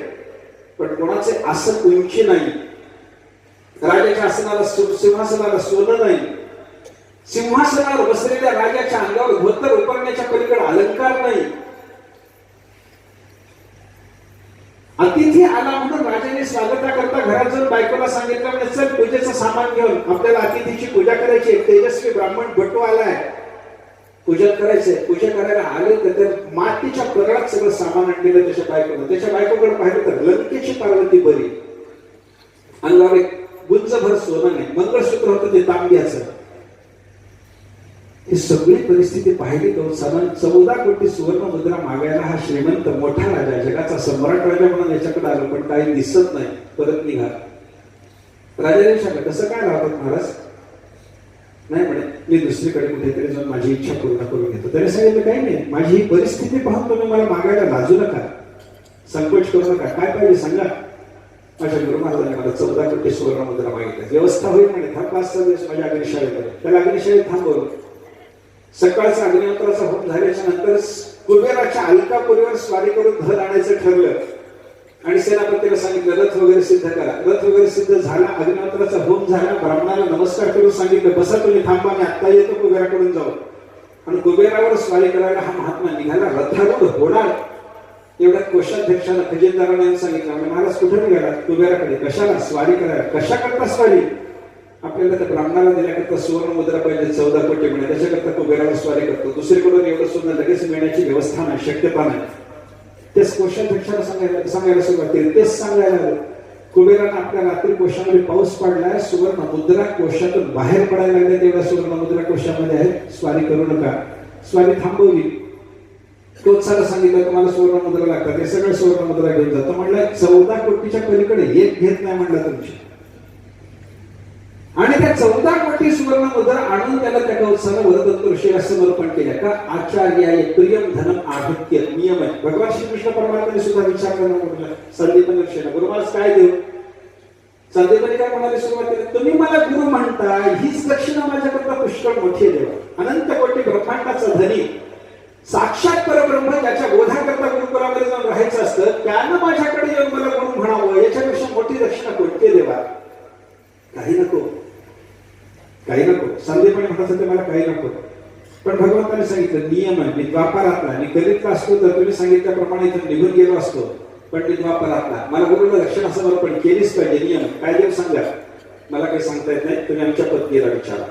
पण कोणाचे आसन उंची नाही. राजाच्या आसनाला सिंहासनाला सोनं नाही. सिंहासनावर बसलेल्या राजाच्या अंगावर धोतर उपरण्याच्या पलीकडे अलंकार नाही. अतिथी आला म्हणून राजाने स्वागताकरता घरात जाऊन बायकोला सांगितलं म्हणजे चल पूजेचं सामान घेऊन आपल्याला अतिथीची पूजा करायची. तेजस्वी ब्राह्मण भट्टू आलाय, पूजन करायचंय. पूजा करायला आले तर त्या मातीच्या परळात सगळं सामान आणलेलं त्याच्या बायकोनं. त्याच्या बायकोकडे पाहिलं तर लंकेची पार्वती बरी, अंगावर एक गुंजभर सोनं नाही, मंगळसूत्र होतं ते तांब्याचं. ही सगळी परिस्थिती पाहिली कौत्सानं 14 कोटी सुवर्ण मुद्रा मागायला हा श्रीमंत मोठा राजा, जगाचा सम्राट राजा म्हणून याच्याकडे आलो पण काही दिसत नाही. परत निघा. राजाने विचारलं कसं काय राहतात महाराज? नाही म्हणे मी दुसरीकडे कुठेतरी जाऊन माझी इच्छा पूर्ण करून घेतो. त्याने सांगितलं काही नाही, माझी ही परिस्थिती पाहून तुम्ही मला मागायला लाजू नका, संकोच करू नका. काय पाहिजे सांगा. माझ्या गुरु महाराजांनी मला 14 कोटी सुवर्ण मुद्रा मागितल्या. व्यवस्था होईल म्हणे. थांब 5-6 दिवस माझ्या अग्निशाळेमध्ये. त्याला अग्निशाळेत थांबवलं. सकाळचा अग्निहोत्राचा होम झाल्याच्या नंतर कुबेराच्या अलकापुरीवर स्वारी करून धन आणायचं ठरलं आणि सेनापतीला सांगितलं रथ वगैरे सिद्ध करा. रथ वगैरे सिद्ध झाला, अग्निहोत्राचा होम झाला, ब्राह्मणाला नमस्कार करून सांगितलं बसा तुम्ही, थांबा मी आत्ता येतो कुबेराकडून जाऊ. आणि कुबेरावर स्वारी करायला हा महात्मा निघाला. रथारूढ होणार एवढ्यात कोषाध्यक्षाला खजिनदाराने सांगितलं महाराज कुठे निघाला? कुबेराकडे. कशाला? स्वारी करायला. कशा करता स्वारी? आपल्याला त्या ब्राह्मणाला दिल्याकरता सुवर्ण मुद्रा पाहिजे 14 कोटी म्हणे, त्याच्याकरता कुबेराला स्वारी करतो. दुसरीकडून एवढं सुद्धा लगेच मिळण्याची व्यवस्था नाही, शक्यता नाही. तेच कोषाध्यक्षाला सांगायला सुरुवात केली. तेच सांगायला आलं कुबेरानं आपल्या रात्री कोशामध्ये पाऊस पडलाय, सुवर्ण मुद्रा कोशातून बाहेर पडायला लागले, तेवढ्या सुवर्ण मुद्रा कोशामध्ये आहेत, स्वारी करू नका. स्वारी थांबवली. तोच सारा सांगितलं तुम्हाला सुवर्ण मुद्रा लागतात, हे सगळं सुवर्ण मुद्रा घेऊन जातो. म्हणलं 14 कोटीच्या पलीकडे एक घेत नाही म्हणलं तुमची. आणि त्या 14 कोटी खाटी सुवर्ण मुद्रा आणून त्याला त्या कवचानं वरदत्त ऋषीला समर्पण केल्या का आचार्याय प्रियम धनम आधित्य नियम आहे. भगवान श्रीकृष्ण परमात्म्याने सुद्धा विचार करणं म्हटलं संदीपन ऋषीला गुरु महाराज काय देऊ. संदीपने काय म्हणाले सुरुवात केली, तुम्ही मला गुरु म्हणता हीच दक्षिणा माझ्याकरता पुष्कळ मोठी देवा. अनंत कोटी ब्रह्मांडाचा धनी साक्षात परब्रह्म ज्याच्या बोधाकरता गुरुकुलामध्ये जाऊन राहायचं असतं त्यानं माझ्याकडे येऊन मला गुरु म्हणावं याच्यापेक्षा मोठी दक्षिणा कोणती देवा. काही नको, काही नको. संदीपने म्हणत होते मला काही नको. पण भगवंताने सांगितलं नियम आहे. मी द्वापारातला मी करीतला असतो तर तुम्ही सांगितल्याप्रमाणे इथून निघून गेलो असतो. पण मी द्वापारातला मला गुरुला दक्षिणा समर्पण केलीच पाहिजे. नियम काय देव सांगा. मला काही सांगता येत नाही, तुम्ही आमच्या पत्नीला विचारा.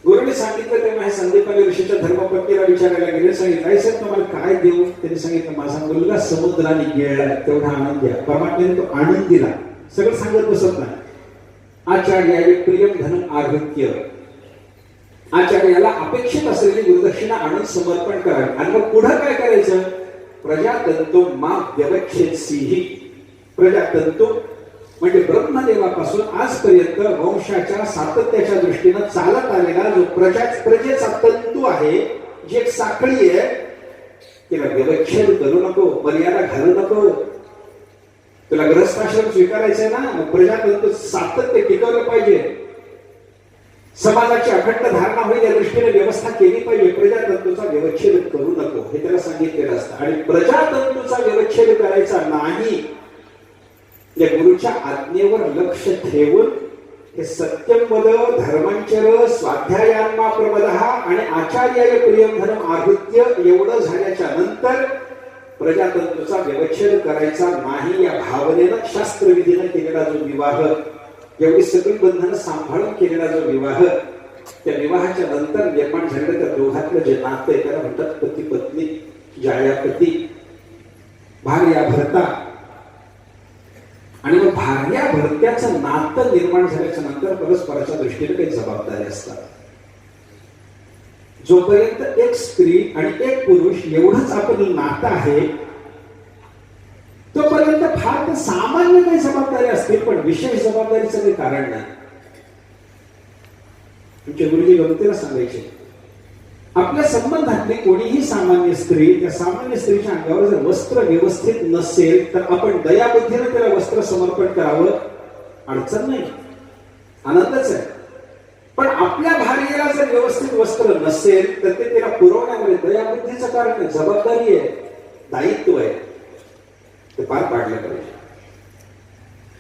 गुरुने सांगितलं तेव्हा हे संदीपाने ऋषीच्या धर्मपत्नीला विचारायला गेले. सांगितलं आई साहेब तुम्हाला काय देऊ. त्यांनी सांगितलं माझा मुलगा समुद्राने गेला तेवढा आनंद द्या. परमात्म्याने तो आनंद दिला. सगळं सांगत बसत नाही. आचार्याय प्रियम धनम आधित्य आचार्याला अपेक्षित असलेली गुरुदक्षिणा आणून समर्पण करावी. आणि मग पुढे काय करायचं. प्रजातंतु मा व्यवच्छेदसीहि. प्रजातंतु म्हणजे ब्रह्मदेवापासून आजपर्यंत वंशाच्या सातत्याच्या दृष्टीनं चालत आलेला जो प्रजेचा तंतू आहे जी एक साखळी आहे तिला व्यवच्छेद करू नको, मर्यादा घालू नको. तुला ग्रहस्थाश्रम स्वीकारायचंय ना, मग प्रजातंतू सातत्य टिकवलं पाहिजे. समाजाची अखंड धारणा होईल या दृष्टीने व्यवस्था केली पाहिजे. प्रजातंतूचा व्यवच्छेद करू नको हे त्याला सांगितलेलं असतं. आणि प्रजातंतूचा व्यवच्छेद करायचा नाही या गुरुच्या आज्ञेवर लक्ष ठेवून हे सत्यम वद धर्मांचर स्वाध्यायान्मा प्रमदः आणि आचार्याय प्रियम धनम आधित्य एवढं झाल्याच्या नंतर प्रजातंतूचा व्यवच्छेद करायचा नाही या भावनेनं शास्त्रविधीनं केलेला जो विवाह, एवढी सगळी बंधनं सांभाळून केलेला जो विवाह, त्या विवाहाच्या नंतर निर्माण झालेलं त्या दोघातलं जे नातं आहे त्याला म्हणतात पती पत्नी, जायापती, भार्या भरता. आणि मग भार्या भरत्याचं नातं निर्माण झाल्याच्या नंतर परस्पराच्या दृष्टीने काही जबाबदारी असतात. जोपर्यंत एक स्त्री आणि एक पुरुष एवढंच आपलं नातं आहे तोपर्यंत फार तर सामान्य काही जबाबदारी असतील पण विशेष जबाबदारीचं काही कारण नाही. तुमचे गुरुजी गमतीला सांगायचे आपल्या संबंधातली कोणीही सामान्य स्त्री त्या सामान्य स्त्रीच्या अंगावर जर वस्त्र व्यवस्थित नसेल तर आपण दयाबुद्धीने त्याला वस्त्र समर्पण करावं, अडचण नाही, आनंदच आहे. पण आपल्या भार्येला जर व्यवस्थित वस्त्र नसेल तर ते त्याला पुरवण्यामध्ये दयाबुद्धीचं कारण आहे, जबाबदारी आहे, दायित्व आहे, ते पार पाडलं पाहिजे.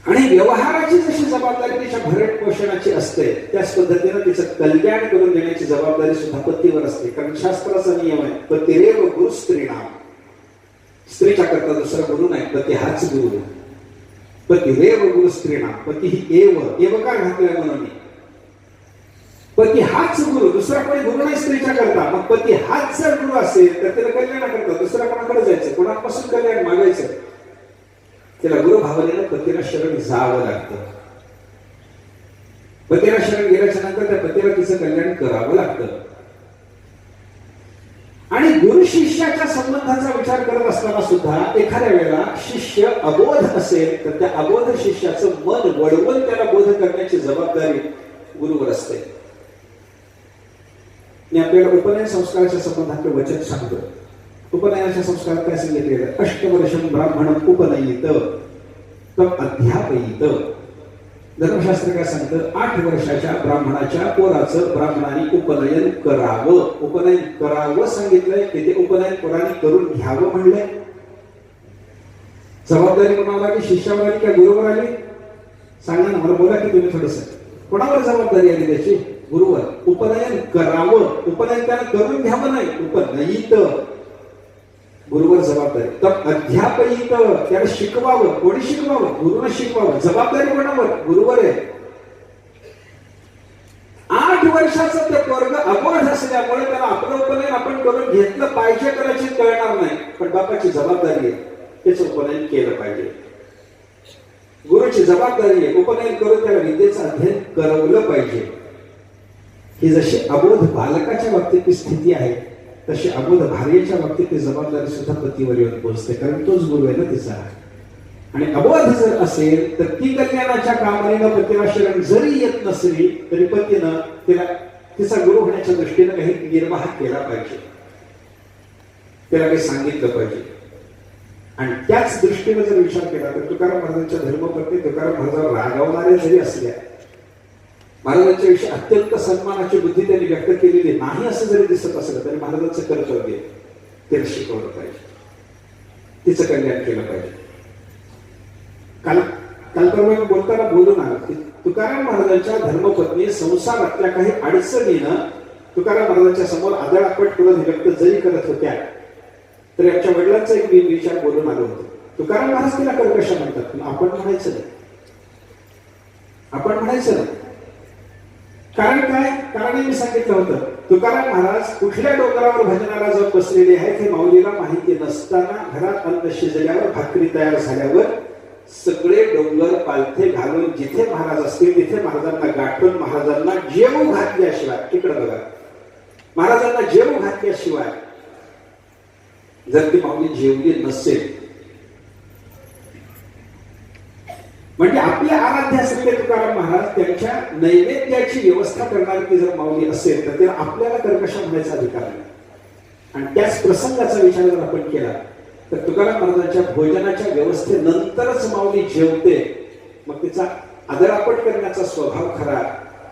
आणि व्यवहाराची जशी जबाबदारी तिच्या भरण पोषणाची असते त्याच पद्धतीने तिचं कल्याण करून देण्याची जबाबदारी सुद्धा पतीवर असते. कारण शास्त्राचा नियम आहे पतिरेव गुरु स्त्रीणाम. स्त्रीच्या करता दुसरा गुरु नाही, पती हाच गुरु. पतिरेव गुरु स्त्रीणाम. पती ही एव काय घातलंय म्हणून मी. पती हाच गुरु, दुसरा कोणी गुरु नाही स्त्रीच्या करता. मग पती हाच जर गुरु असेल तर त्याला कल्याण करता दुसऱ्या कोणाकडे जायचं, कोणापासून कल्याण मागायचं. त्याला गुरु भावनेनं पतीला शरण जावं लागतं. पतीला शरण गेल्याच्या नंतर त्या पतीला तिचं कल्याण करावं लागतं. आणि गुरु शिष्याच्या संबंधाचा विचार करत असताना सुद्धा एखाद्या वेळेला शिष्य अबोध असेल तर त्या अबोध शिष्याचं मन वळवून त्याला बोध करण्याची जबाबदारी गुरुवर असते. मी आपल्याला उपनयन संस्काराच्या संबंधातलं वचन सांगतो. उपनयनाच्या संस्कारात काय सांगितलेलं, अष्टवर्षं ब्राह्मणं उपनयित तम अध्यापयित. धर्मशास्त्र काय सांगतं, 8 वर्षाच्या ब्राह्मणाच्या पोराचं ब्राह्मणाने उपनयन करावं. उपनयन करावं सांगितलंय, तिथे उपनयन पोराने करून घ्यावं म्हणलंय. जबाबदारी कोणावर आली, शिष्यावर आली का गुरुवर आली? सांगा ना, मला बोला की तुम्ही थोडस. कोणावर जबाबदारी आली त्याची? गुरुवर. उपनयन करावं, उपनयन त्याला करून घ्यावं नाही, उपनयित गुरुवर जबाबदारी. तर अध्यापयित त्याला शिकवावं. कोणी शिकवावं? गुरुनं शिकवावं. जबाबदारी कोणावर? गुरुवर आहे. 8 वर्षाचं ते पोरग अबोध असल्यामुळे त्याला आपलं उपनयन आपण करून घेतलं पाहिजे कदाचित कळणार नाही, पण बापाची जबाबदारी आहे त्याचं उपनयन केलं पाहिजे. गुरुची जबाबदारी आहे उपनयन करून त्याला विद्येचं अध्ययन करवलं पाहिजे. ही जशी अबोध बालकाच्या बाबतीतली स्थिती आहे तशी अबोध भार्येच्या बाबतीत ती जबाबदारी सुद्धा पतीवर येऊन पोहोचते. कारण तोच गुरु आहे ना तिचा. आणि अबोध जर असेल तर ती कल्याणाच्या कामनेनं पतीला शरण जरी येत नसली तरी पतीनं तिचा गुरु होण्याच्या दृष्टीनं काही निर्वाह केला पाहिजे, त्याला काही सांगितलं पाहिजे. आणि त्याच दृष्टीने जर विचार केला तर तुकाराम महाराजांच्या धर्मपत्नी तुकाराम महाराजांवर रागावणारे जरी असल्या, महाराजांच्या विषयी अत्यंत सन्मानाची बुद्धी त्यांनी व्यक्त केलेली नाही असं जरी दिसत असलं तरी महाराजांचं कर्तव्य तिला शिकवलं पाहिजे, तिचं कल्याण केलं पाहिजे. काल परवा बोलताना बोलून आलो की तुकाराम महाराजांच्या धर्मपत्नी संसारातल्या काही अडचणीनं तुकाराम महाराजांच्या समोर आदळापट करून व्यक्त जरी करत होत्या तरी आमच्या वडिलांचा एक विचार बोलून आलो होतो. तुकाराम महाराज तिला कर्कशा म्हणतात, पण आपण म्हणायचं नाही, आपण म्हणायचं नाही. कारण काय? कारण मी सांगितलं होतं तुकाराम महाराज कुठल्या डोंगरावर भजनाला जाऊन बसलेले आहेत हे माऊलीला माहिती नसताना घरात अन्न शिजल्यावर भाकरी तयार झाल्यावर सगळे डोंगर पालथे घालून जिथे महाराज असतील तिथे महाराजांना गाठून महाराजांना जेवू घातल्याशिवाय, तिकडे बघा, महाराजांना जेवू घातल्याशिवाय जर ती माऊली जेवली नसेल, म्हणजे आपले आराध्य असलेले तुकाराम महाराज त्यांच्या नैवेद्याची व्यवस्था करणारी ती जर माऊली असेल तर त्याला आपल्याला कर्कश होण्याचा अधिकार नाही. आणि त्याच प्रसंगाचा विचार जर आपण केला तर तुकाराम महाराजांच्या भोजनाच्या व्यवस्थेनंतरच माऊली जेवते, मग तिचा आदरापट करण्याचा स्वभाव खरा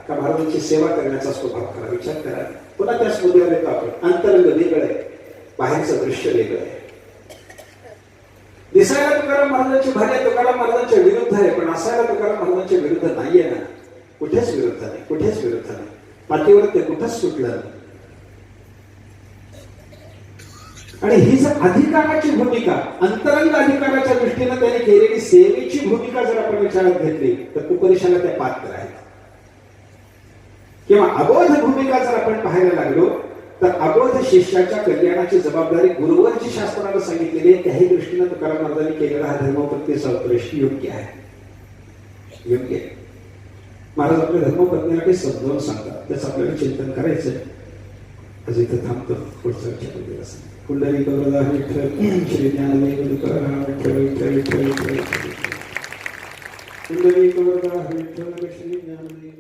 का महाराजांची सेवा करण्याचा स्वभाव खरा? विचार करा. पुन्हा त्याच मुद्द्यावर येतो आपण. अंतरंग वेगळं आहे, बाहेरचं दृश्य वेगळं आहे. दिसायला तुकाराम महाराजांची भार्या तुकाराम महाराजांच्या विरुद्ध आहे, पण असायला तुकाराम महाराजांच्या विरुद्ध नाहीये ना. कुठेच विरुद्ध नाही, कुठेच विरुद्ध नाही. पाठीवर ते कुठंच सुटलं नाही. आणि ही जर अधिकाराची भूमिका, अंतरंग अधिकाराच्या दृष्टीने त्याने केलेली सेवेची भूमिका जर आपण विचारात घेतली तर उपदेशाला त्या पात्र आहेत. किंवा अबोध भूमिका जर आपण पाहायला लागलो तर अबोध शिष्याच्या कल्याणाची जबाबदारी गुरुवर जी शास्त्राला सांगितलेली आहे त्याही दृष्टीने तुकाराम महाराजांनी केलेला हा धर्मपत्नीचा उपदेश योग्य आहे, योग्य आहे. महाराज आपल्या धर्मपत्नीला काही समजावून सांगतात, त्याचं आपल्याला चिंतन करायचंय. आज इथं थांबतो, पुढच्या विचार असं. पुंडलिक वरदा विठ्ठल श्री ज्ञानदेव तुकाराम विठ्ठल विठ्ठल विठ्ठल विठ्ठल. पुंडलिक वरदा विठ्ठल श्री ज्ञानदेव.